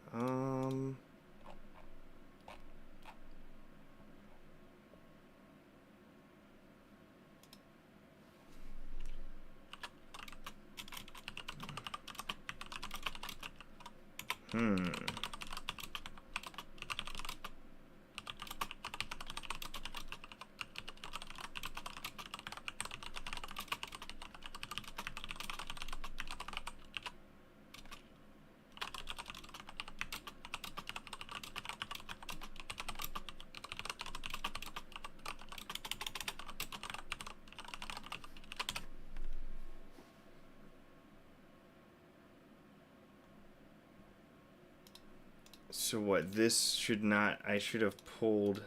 So what, this should not, I should have pulled,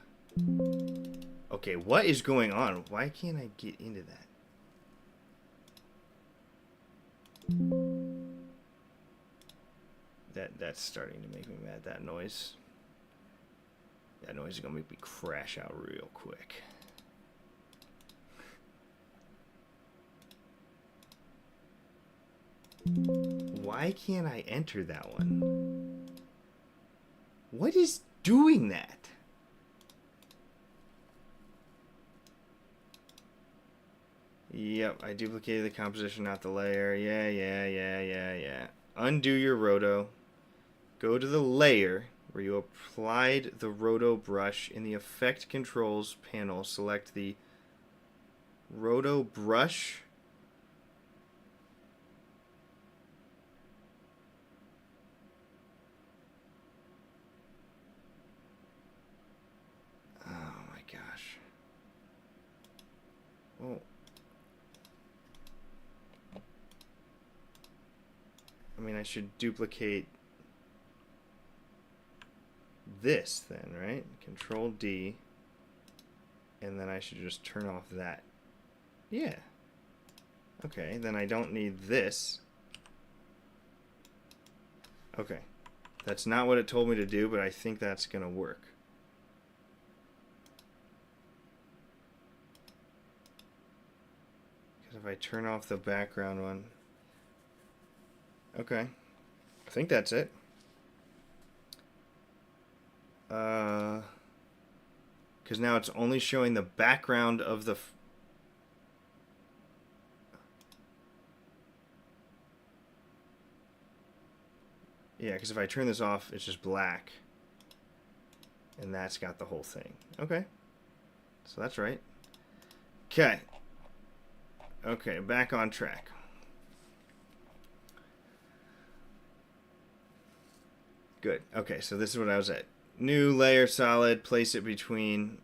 okay, what is going on? Why can't I get into that? That's starting to make me mad, that noise. That noise is gonna make me crash out real quick. Why can't I enter that one? What is doing that? Yep, I duplicated the composition, not the layer. Yeah. Undo your roto. Go to the layer where you applied the roto brush. In the effect controls panel, select the roto brush. Oh. I mean, I should duplicate this then, right? Control D. And then I should just turn off that. Yeah. Okay, then I don't need this. Okay. That's not what it told me to do, but I think that's going to work. If I turn off the background one. Okay. I think that's it. Because now it's only showing the background of the Yeah, because if I turn this off, it's just black. And that's got the whole thing. Okay. So that's right. Okay. Okay, back on track. Good. Okay, so this is what I was at. New layer, solid, place it between,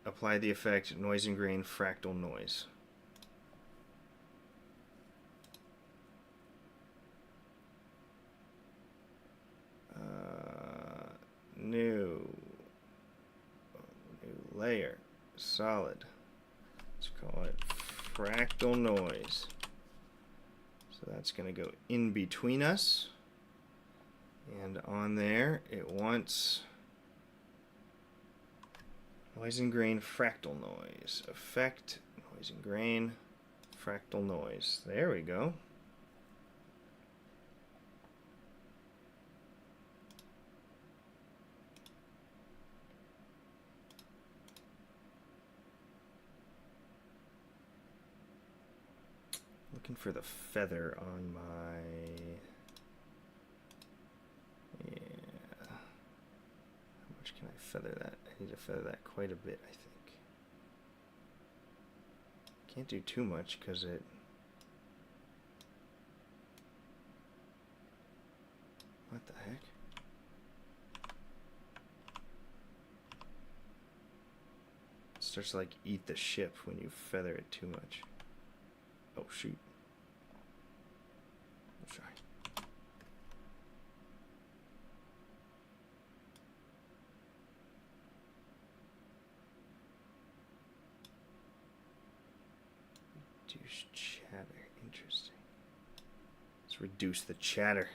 apply the effect, noise and grain, fractal noise. New layer, solid. Let's call it fractal noise. So that's going to go in between us. And on there, it wants noise and grain, fractal noise. Effect, noise and grain, fractal noise. There we go. Looking for the feather on my... Yeah. How much can I feather that? I need to feather that quite a bit, I think. Can't do too much because it... What the heck? It starts to like eat the ship when you feather it too much. Oh shoot. I'm sorry. Reduce chatter. Interesting. Let's reduce the chatter.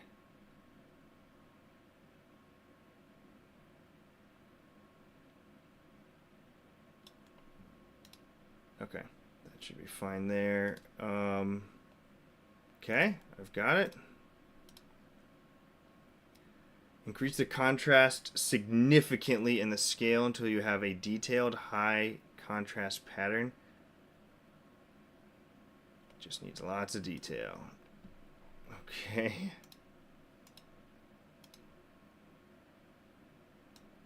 Okay. That should be fine there. Okay, I've got it. Increase the contrast significantly in the scale until you have a detailed high contrast pattern. Just needs lots of detail. Okay.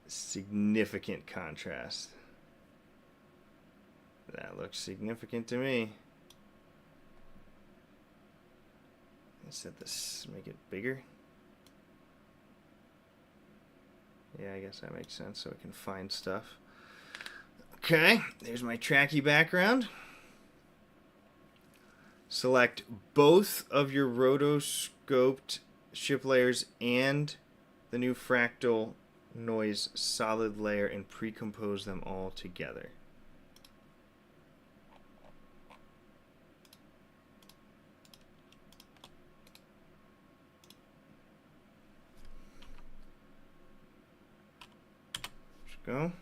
Significant contrast. That looks significant to me. Let's set this, make it bigger. Yeah, I guess that makes sense, so we can find stuff. Okay, there's my tracky background. Select both of your rotoscoped ship layers and the new fractal noise solid layer and pre-compose them all together. Go.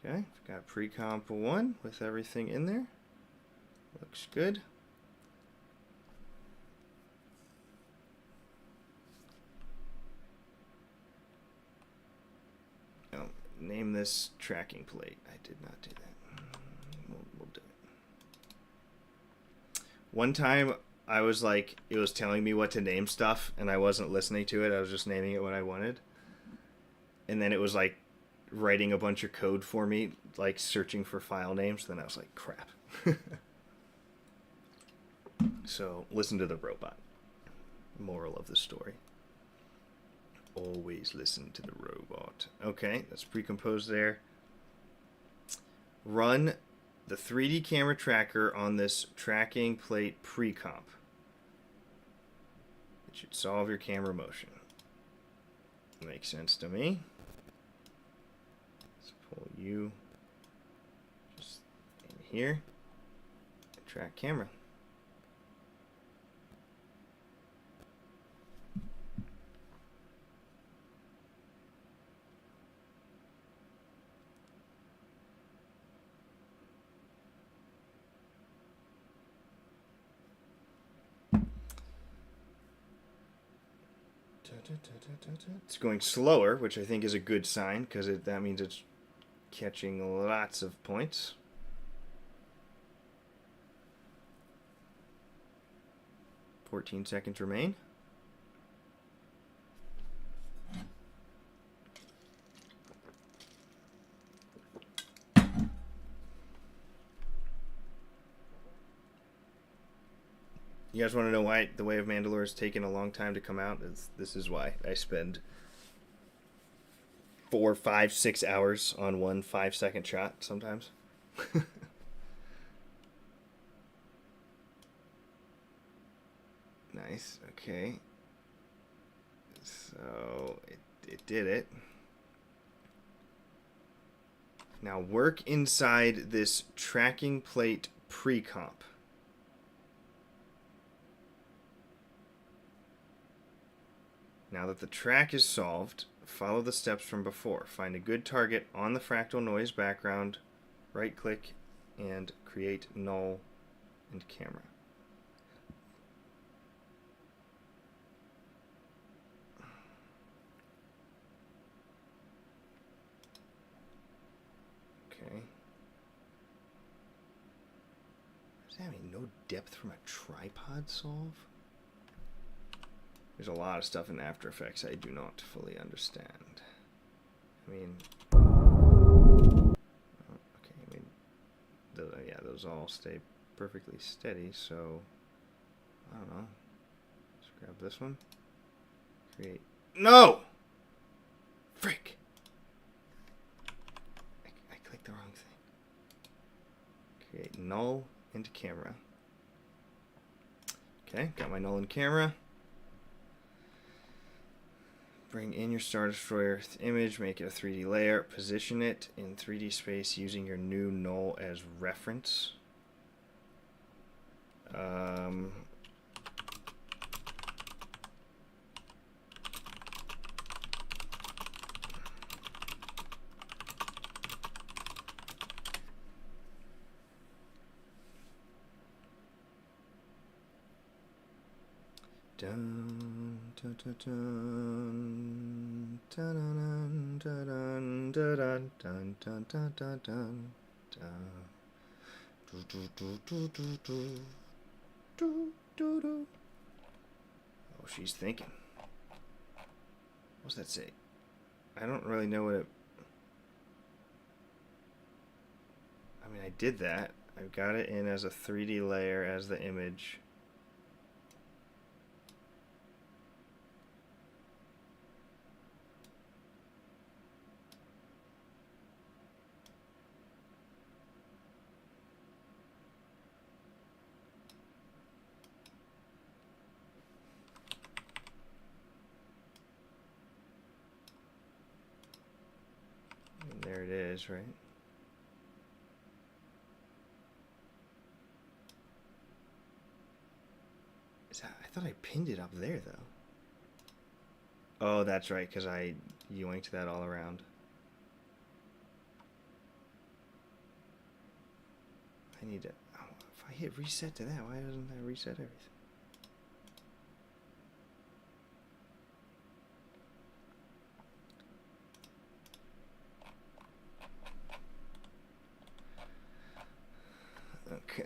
Okay, got pre-comp 1 with everything in there. Looks good. Oh, name this tracking plate. I did not do that. We'll do it. One time I was like, it was telling me what to name stuff, and I wasn't listening to it. I was just naming it what I wanted. And then it was like writing a bunch of code for me, like searching for file names. Then I was like, crap. So listen to the robot. Moral of the story. Always listen to the robot. Okay, that's pre-composed there. Run the 3D camera tracker on this tracking plate pre-comp. It should solve your camera motion. Makes sense to me. Let's pull you just in here. Track camera. It's going slower, which I think is a good sign, because that means it's catching lots of points. 14 seconds remain. You guys want to know why The Way of Mandalore has taken a long time to come out? This is why. I spend 4, 5, 6 hours on one 5-second shot sometimes. Nice. Okay. So it did it. Now work inside this tracking plate pre-comp. Now that the track is solved, follow the steps from before. Find a good target on the fractal noise background, right-click, and create null and camera. Okay. Does that mean no depth from a tripod solve? There's a lot of stuff in After Effects I do not fully understand. I mean, okay, I mean, yeah, those all stay perfectly steady, so, I don't know. Let's grab this one. Create, no! Frick! I clicked the wrong thing. Create null into camera. Okay, got my null in camera. Bring in your Star Destroyer image, make it a 3D layer, position it in 3D space using your new null as reference. Dun, dun, dun, dun, dun, dun, dun, dun, dun, dun, dun, dun, dun, dun. Do, do, do, do, do, do. Do, do, do. Oh, she's thinking. What's that say? I don't really know what it... I mean, I did that. I've got it in as a 3D layer as the image. There it is, right? Is that, I thought I pinned it up there, though. Oh, that's right, because I yoinked that all around. I need to... Oh, if I hit reset to that, why doesn't that reset everything? Okay.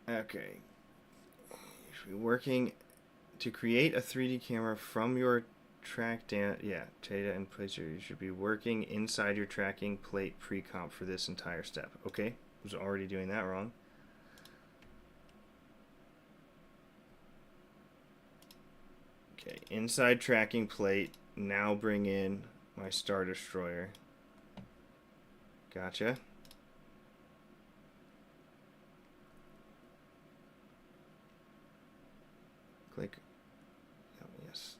Okay. You should be working to create a 3D camera from your track down. Yeah, data and place. You should be working inside your tracking plate pre-comp for this entire step. Okay, was already doing that wrong. Okay, inside tracking plate. Now bring in my Star Destroyer. Gotcha. Click. Oh, yes.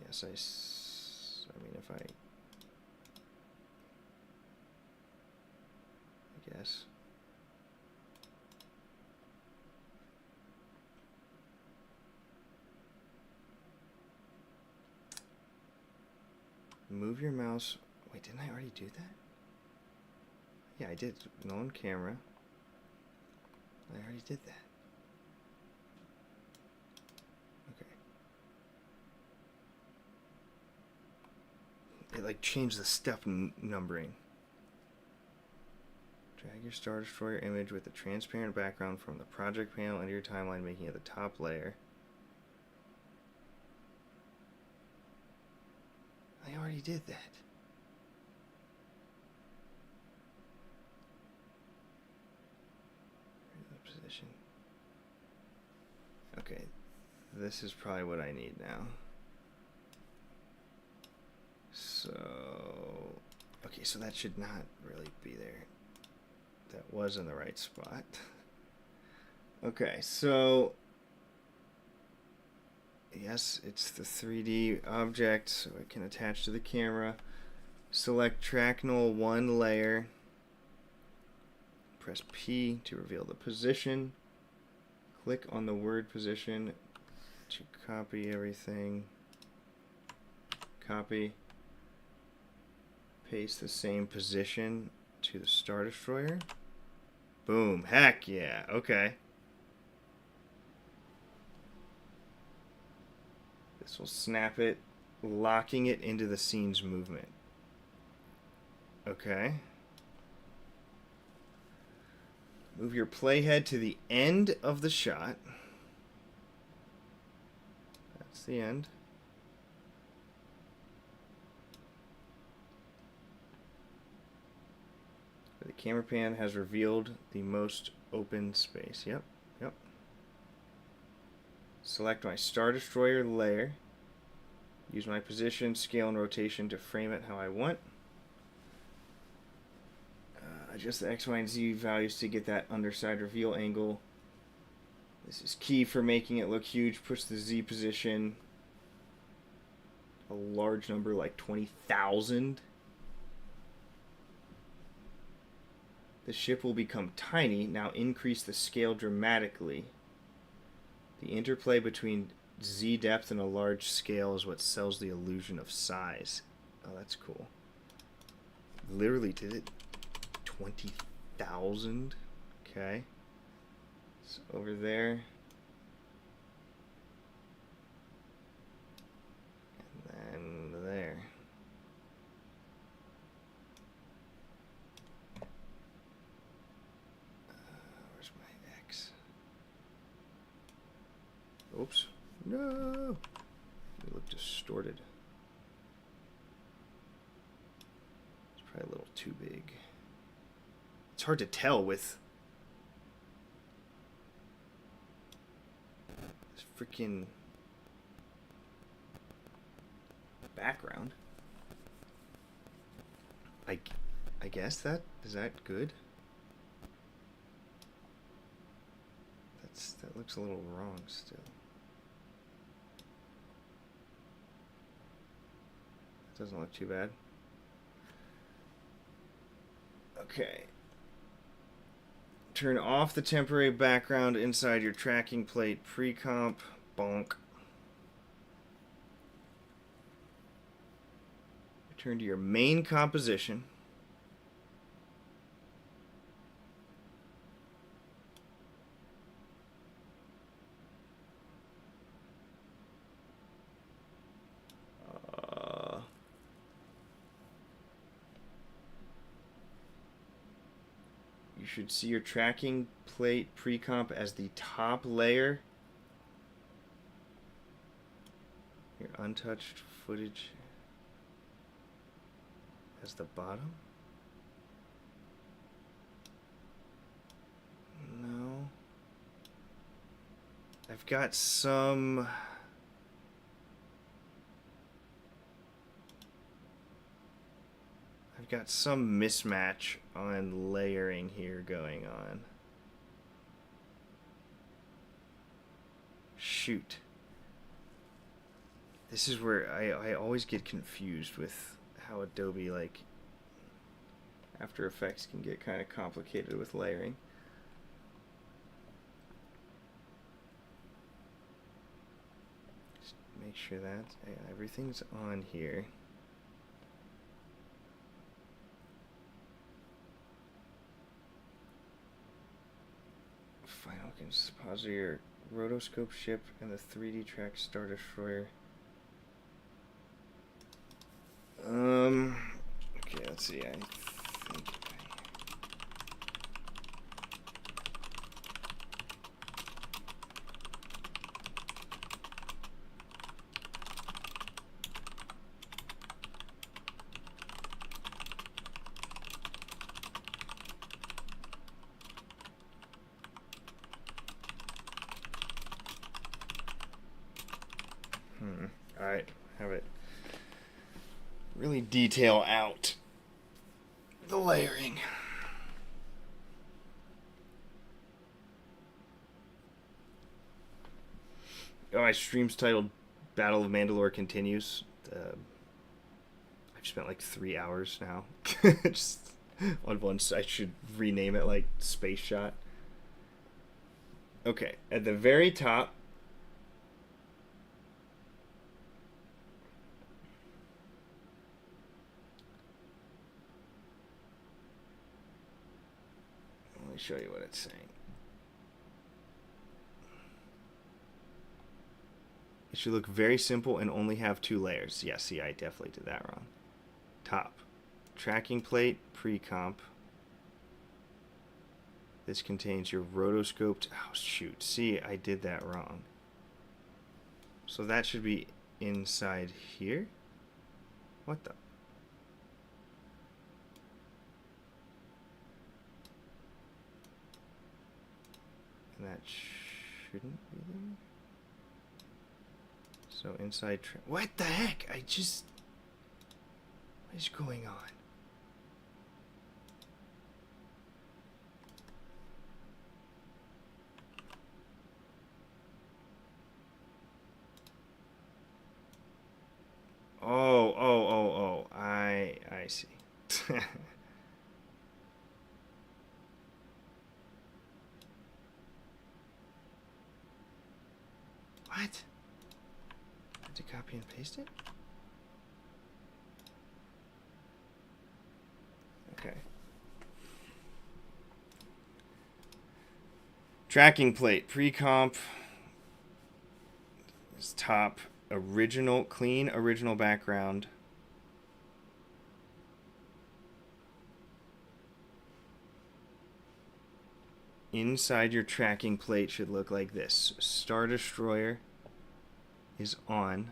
Yes, I mean, if I guess. Move your mouse. Wait, didn't I already do that? Yeah, I did. No on camera. I already did that. Okay. It like changed the step numbering. Drag your Star Destroyer image with a transparent background from the project panel into your timeline, making it the top layer. I already did that. Position. Okay, this is probably what I need now. So, okay, so that should not really be there. That was in the right spot. Okay, so yes, it's the 3D object, so it can attach to the camera. Select track null 1 layer. Press P to reveal the position. Click on the word position to copy everything. Copy. Paste the same position to the Star Destroyer. Boom. Heck yeah. Okay. This will snap it, locking it into the scene's movement. Okay. Move your playhead to the end of the shot. That's the end. The camera pan has revealed the most open space. Yep, yep. Select my Star Destroyer layer. Use my position, scale, and rotation to frame it how I want. Adjust the X, Y, and Z values to get that underside reveal angle. This is key for making it look huge. Push the Z position a large number like 20,000. The ship will become tiny. Now increase the scale dramatically. The interplay between Z depth and a large scale is what sells the illusion of size. Oh, that's cool. Literally did it. 20,000. Okay. So over there. And then there. Where's my X? Oops. No! It looked distorted. It's probably a little too big. It's hard to tell with this freaking background. I guess that is that good? That looks a little wrong still. That doesn't look too bad. Okay. Turn off the temporary background inside your tracking plate pre-comp. Bonk. Return to your main composition. You should see your tracking plate pre-comp as the top layer. Your untouched footage as the bottom. No. I've got some... mismatch on layering here going on. Shoot. This is where I always get confused with how Adobe, like, After Effects can get kind of complicated with layering. Just make sure that everything's on here. Final compositor, rotoscope ship, and the 3D track Star Destroyer. Okay, let's see. I think Alright, have it really detail out the layering. Oh, my stream's titled Battle of Mandalore Continues. I've spent like 3 hours now. Just on one. I should rename it like Space Shot. Okay, at the very top, let me show you what it's saying. It should look very simple and only have 2 layers. Yeah, see, I definitely did that wrong. Top. Tracking plate, pre-comp. This contains your rotoscoped... Oh, shoot. See, I did that wrong. So that should be inside here? What the... And that shouldn't be there? So inside... What the heck? I just... What is going on? Oh. I see. What? To copy and paste it? Okay. Tracking plate, pre-comp. This top, original, clean original background. Inside your tracking plate should look like this. Star Destroyer is on.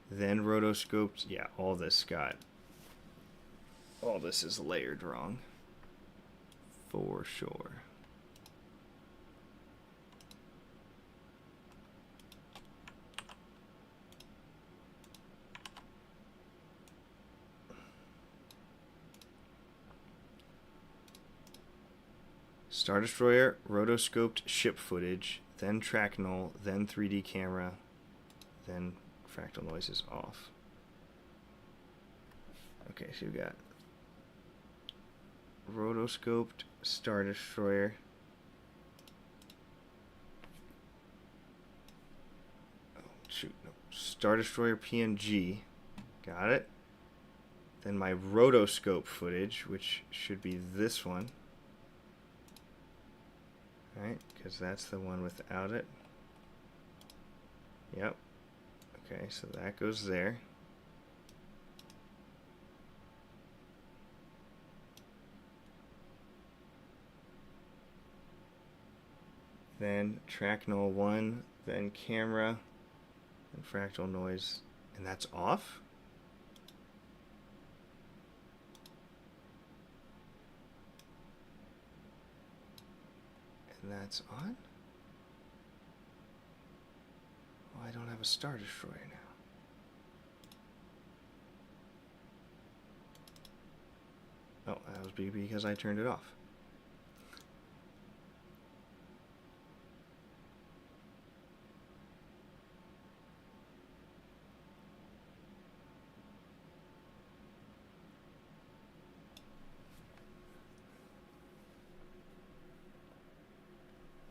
Then rotoscoped. Yeah, all this is layered wrong. For sure. Star Destroyer, rotoscoped ship footage, then track null, then 3D camera, then fractal noise is off. Okay, so you've got rotoscoped Star Destroyer. Oh, shoot. No. Star Destroyer PNG. Got it. Then my rotoscope footage, which should be this one. Right, because that's the one without it. Yep. Okay, so that goes there. Then track null 1, then camera, and fractal noise, and that's off? And that's on? Oh, I don't have a Star Destroyer now. Oh, that was because I turned it off.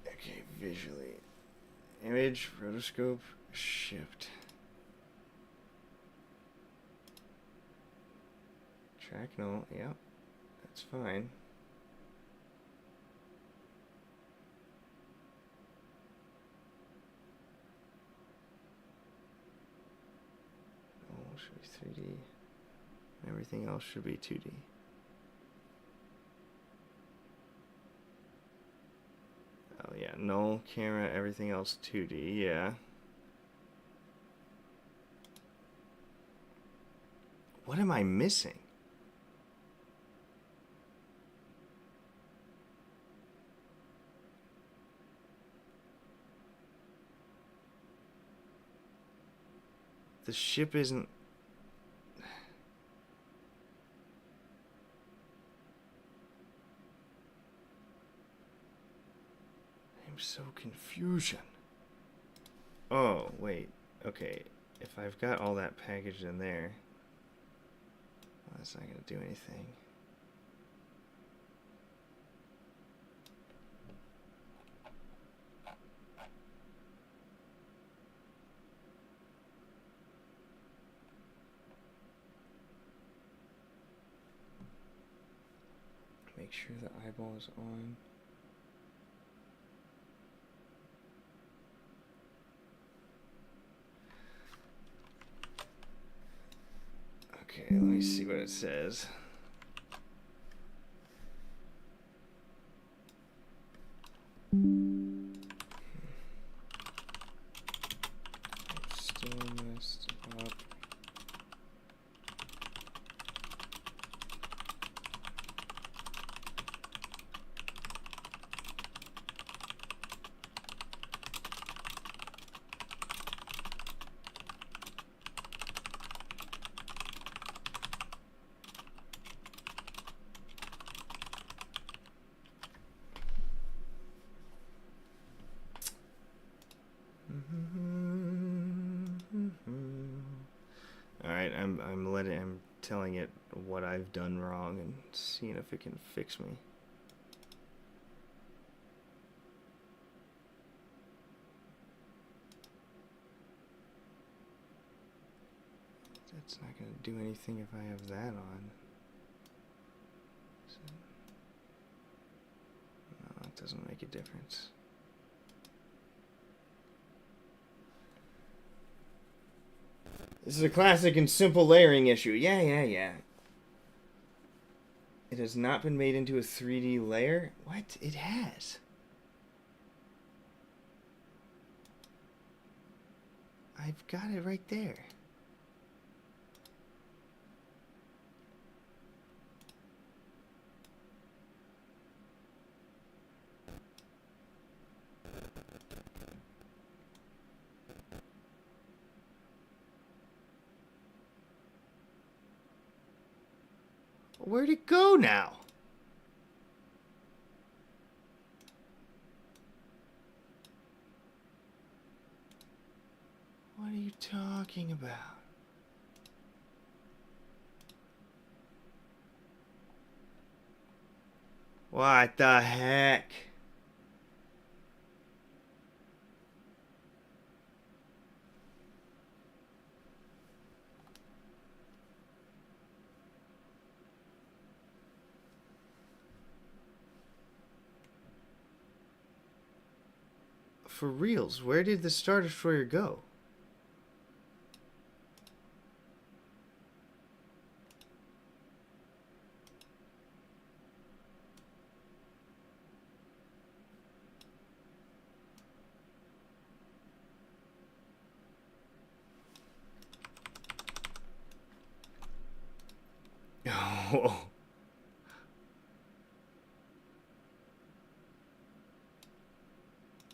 Okay, visually. Image, rotoscope, shipped. Track null, yep, that's fine. Oh, should be 3D. Everything else should be 2D. Oh yeah, null, camera, everything else 2D, yeah. What am I missing? the ship isn't... I'm so confusion. Oh, wait. Okay. If I've got all that packaged in there, well, that's not going to do anything. Make sure the eyeball is on. Okay, let me see what it says. Still messed up. Alright, I'm telling it what I've done wrong and seeing if it can fix me. That's not going to do anything if I have that on. So, no, it doesn't make a difference. This is a classic and simple layering issue. Yeah. It has not been made into a 3D layer? What? It has. I've got it right there. Where'd it go now? What are you talking about? What the heck? For reals, where did the Star Destroyer go? Oh.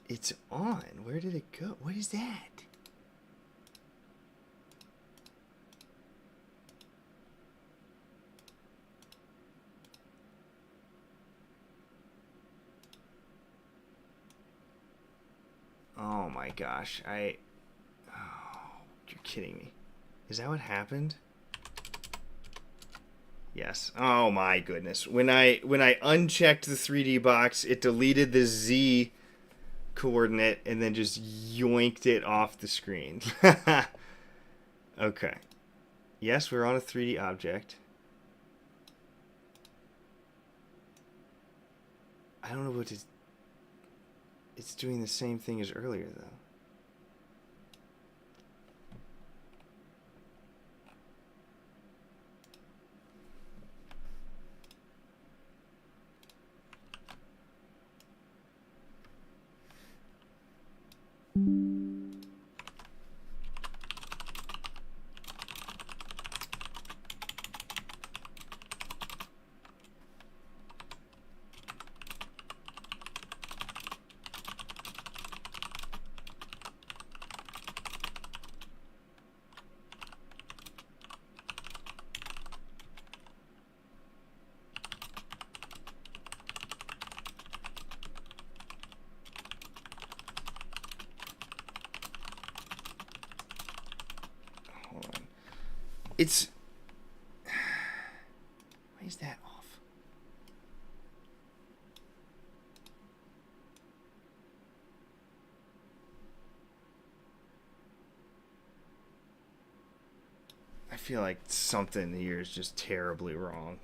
It's on. Where did it go? What is that? Oh my gosh. Oh, you're kidding me. Is that what happened? Yes. Oh my goodness. When I unchecked the 3D box, it deleted the Z coordinate and then just yoinked it off the screen. Okay. Yes, we're on a 3D object. I don't know what it's doing the same thing as earlier though. It's... Why is that off? I feel like something here is just terribly wrong.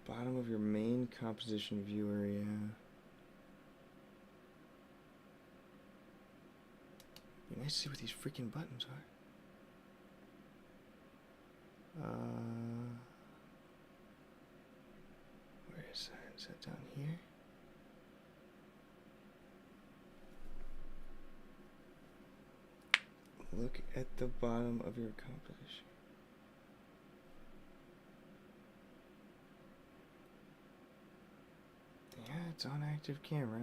Bottom of your main composition view area. Be nice to see what these freaking buttons are. Where is that? Is that down here? Look at the bottom of your composition. Yeah, it's on active camera.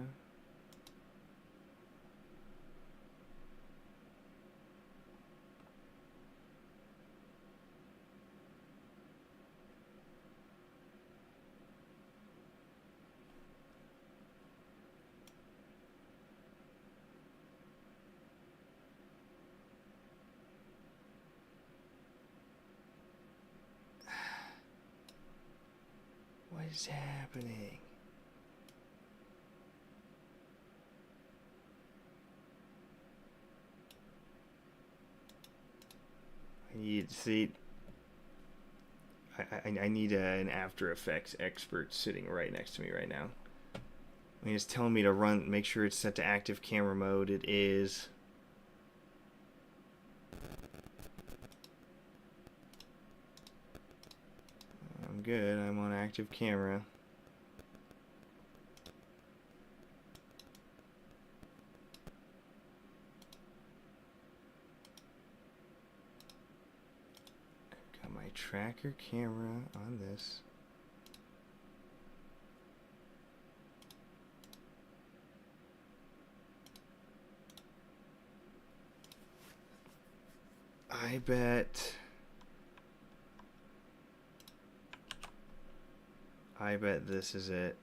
What is happening? I need an After Effects expert sitting right next to me right now. He's telling me to make sure it's set to active camera mode. It is. I'm good. I'm on active camera. Tracker camera on this. I bet this is it.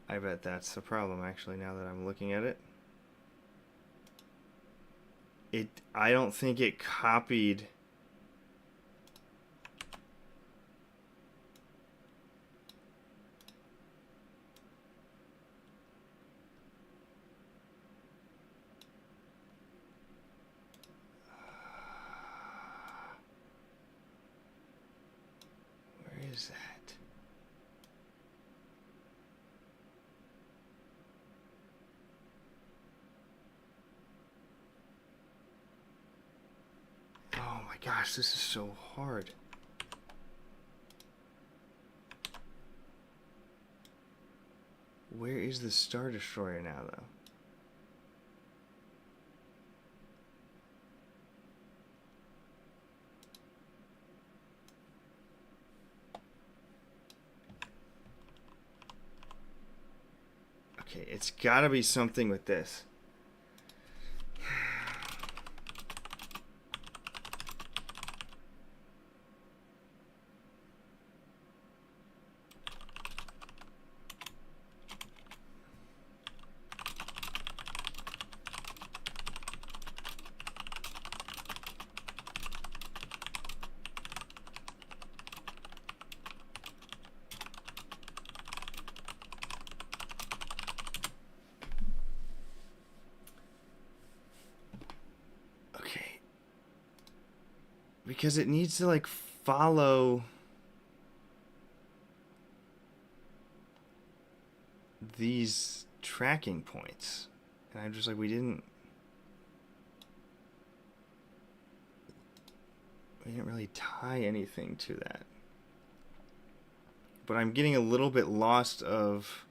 I bet that's the problem, actually, now that I'm looking at it. I don't think it copied. Where is that? Oh my gosh, this is so hard. Where is the Star Destroyer now, though? Okay, it's gotta be something with this. Because it needs to, like, follow these tracking points. And I'm just like, we didn't really tie anything to that. But I'm getting a little bit lost of...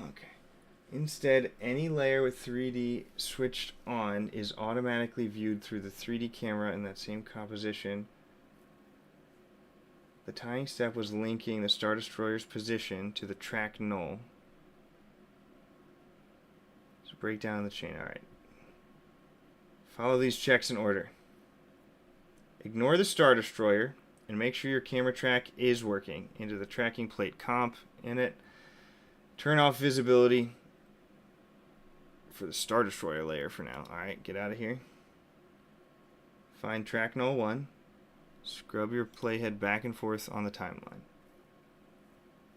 Okay. Instead, any layer with 3D switched on is automatically viewed through the 3D camera in that same composition. The tying step was linking the Star Destroyer's position to the track null. break down the chain. All right. Follow these checks in order. Ignore the Star Destroyer and make sure your camera track is working. Into the tracking plate comp in it. Turn off visibility for the Star Destroyer layer for now. Alright, get out of here. Find track null 1. Scrub your playhead back and forth on the timeline.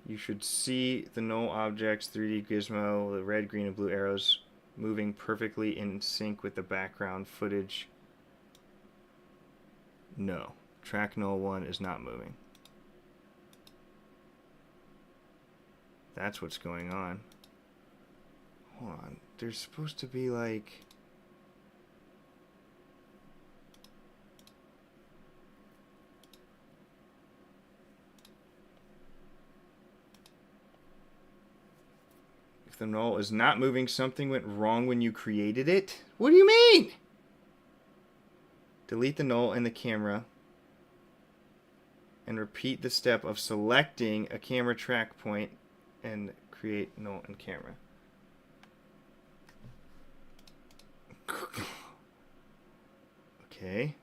You should see the null objects, 3D gizmo, the red, green, and blue arrows moving perfectly in sync with the background footage. No. Track null 1 is not moving. That's what's going on. Hold on. There's supposed to be like... If the null is not moving, something went wrong when you created it? What do you mean? Delete the null and the camera. And repeat the step of selecting a camera track point and create null and camera. Okay.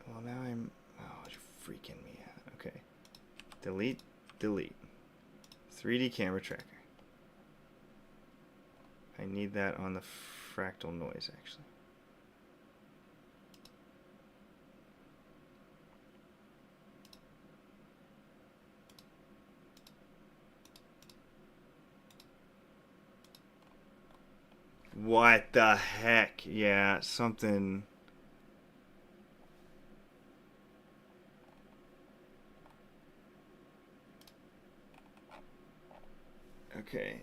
Well, now I'm... Oh, you're freaking me out. Okay. Delete. Delete. 3D camera tracker. I need that on the fractal noise, actually. What the heck? Yeah, something... Okay.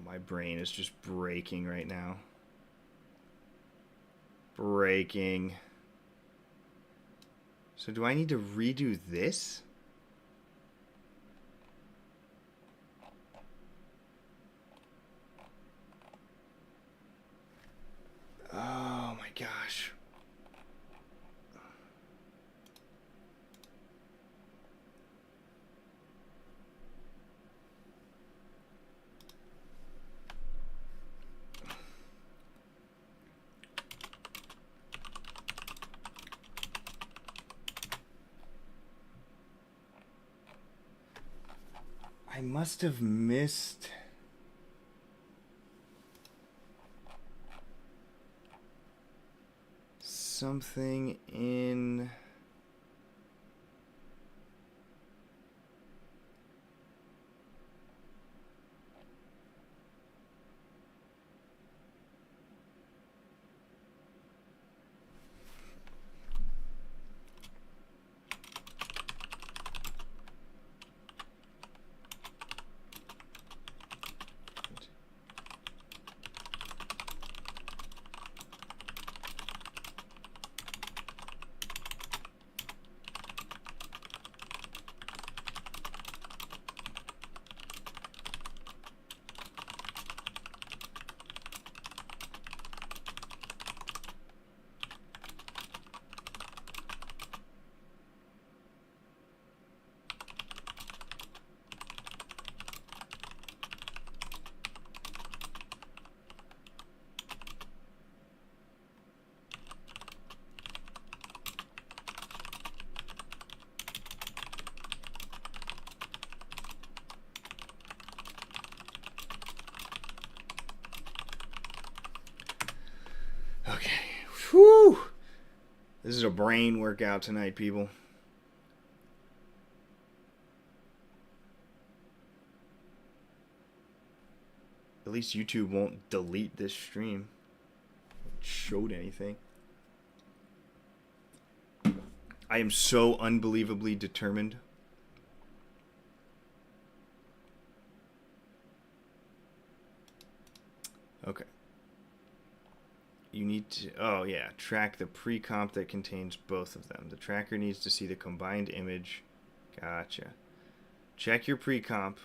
My brain is just breaking right now. Breaking. So do I need to redo this? Oh my gosh. I must have missed... something in... Okay. Whew. This is a brain workout tonight, people. At least YouTube won't delete this stream. It showed anything. I am so unbelievably determined. Okay. You need to, oh yeah, track the pre-comp that contains both of them. The tracker needs to see the combined image. Gotcha. Check your pre-comp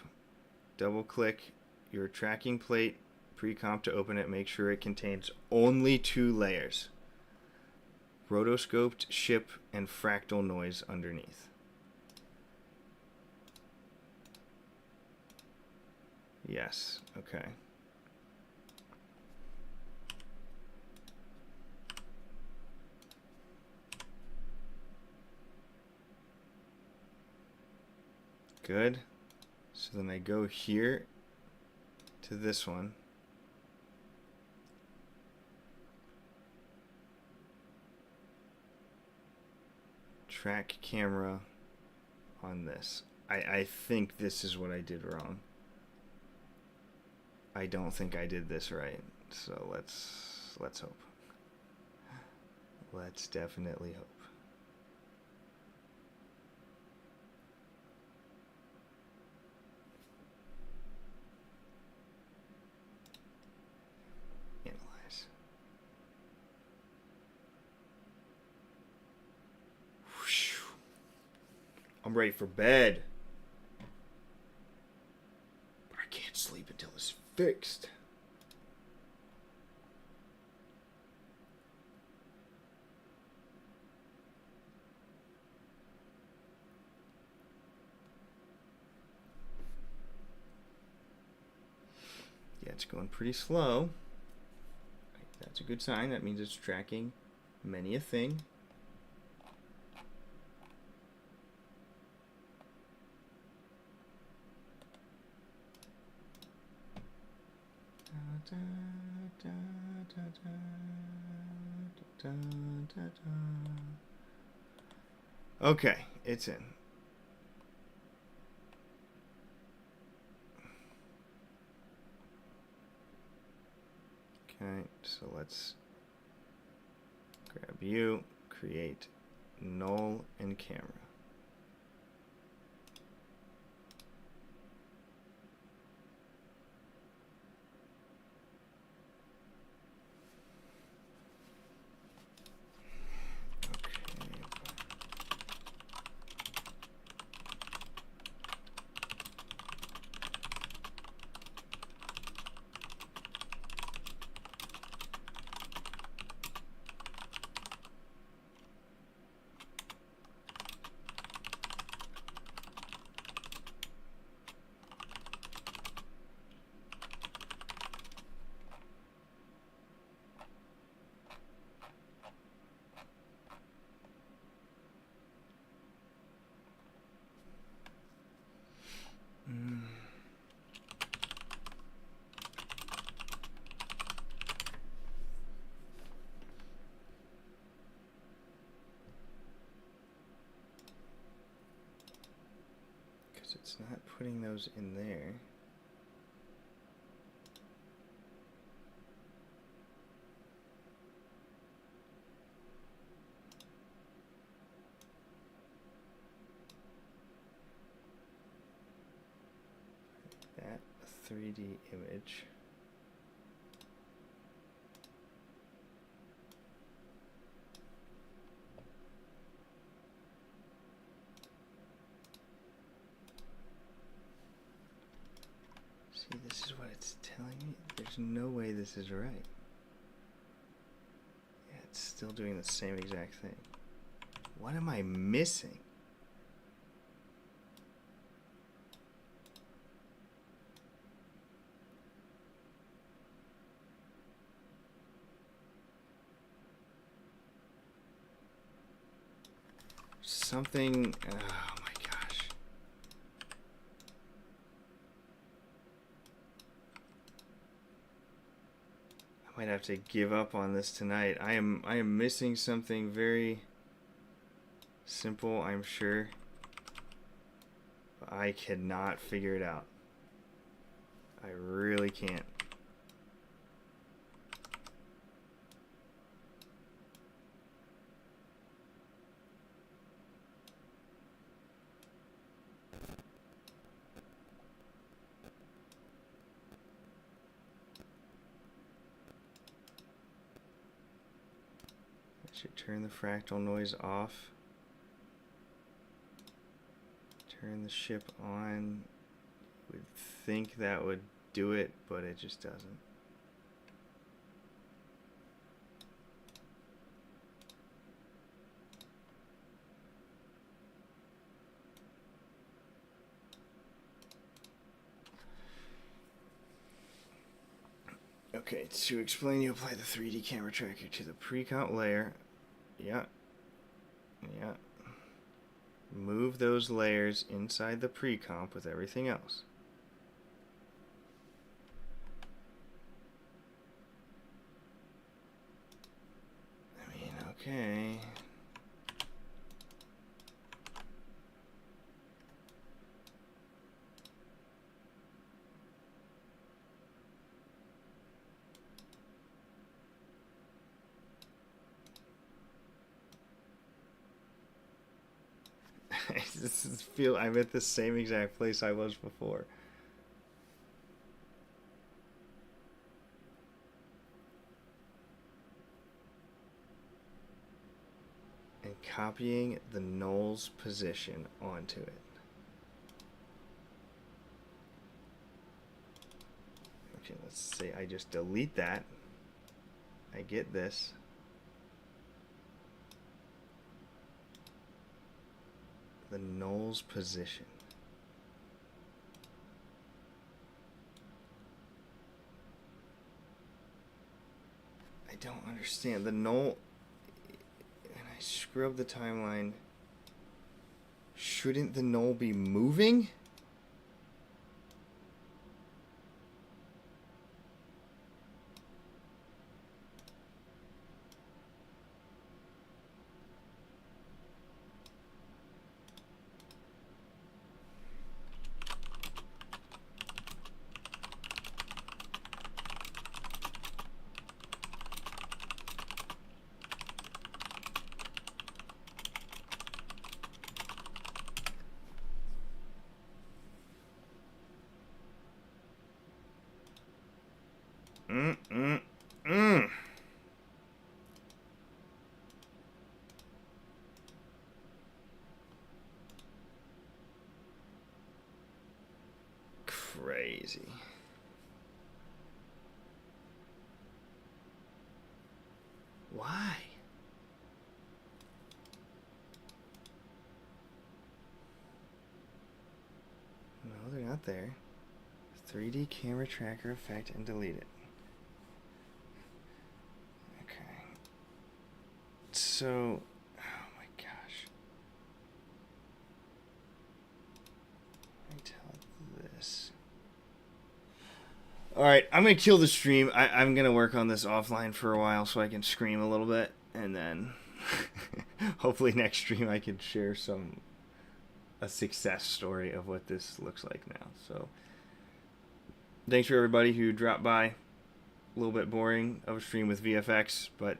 double click your tracking plate pre-comp to open it. Make sure it contains only 2 layers. Rotoscoped, ship, and fractal noise underneath. Yes, okay. Good. So then I go here to this one. Track camera on this. I think this is what I did wrong. I don't think I did this right. So let's hope. Let's definitely hope. Analyze. Whew. I'm ready for bed. But I can't sleep until it's fixed. Yeah, it's going pretty slow. That's a good sign. That means it's tracking many a thing. Okay, it's in. Okay, so let's grab you, create null and camera. Because it's not putting those in there. That 3D image. See, this is what it's telling me. There's no way this is right. Yeah, it's still doing the same exact thing. What am I missing? Something. Oh my gosh. I might have to give up on this tonight. I am missing something very simple, I'm sure. But I cannot figure it out. I really can't. Should turn the fractal noise off. Turn the ship on. would think that would do it, but it just doesn't. Okay, to explain, you apply the 3D camera tracker to the pre-comp layer. Yeah. Yeah. Move those layers inside the pre-comp with everything else. I mean, okay. I just feel I'm at the same exact place I was before. And copying the null's position onto it. Okay, let's say I just delete that. I get this. The null's position. I don't understand. The null, and I scrub the timeline. Shouldn't the null be moving? Crazy. Why? No, they're not there. 3D camera tracker effect and delete it. Okay. So, oh my gosh. Let me tell it this. Alright, I'm going to kill the stream. I'm going to work on this offline for a while so I can scream a little bit. And then hopefully next stream I can share a success story of what this looks like now. So thanks for everybody who dropped by. A little bit boring of a stream with VFX, but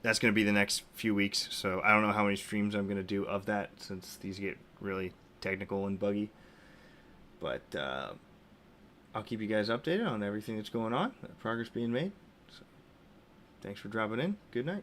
that's going to be the next few weeks. So I don't know how many streams I'm going to do of that since these get really technical and buggy. But I'll keep you guys updated on everything that's going on, progress being made. So thanks for dropping in. Good night.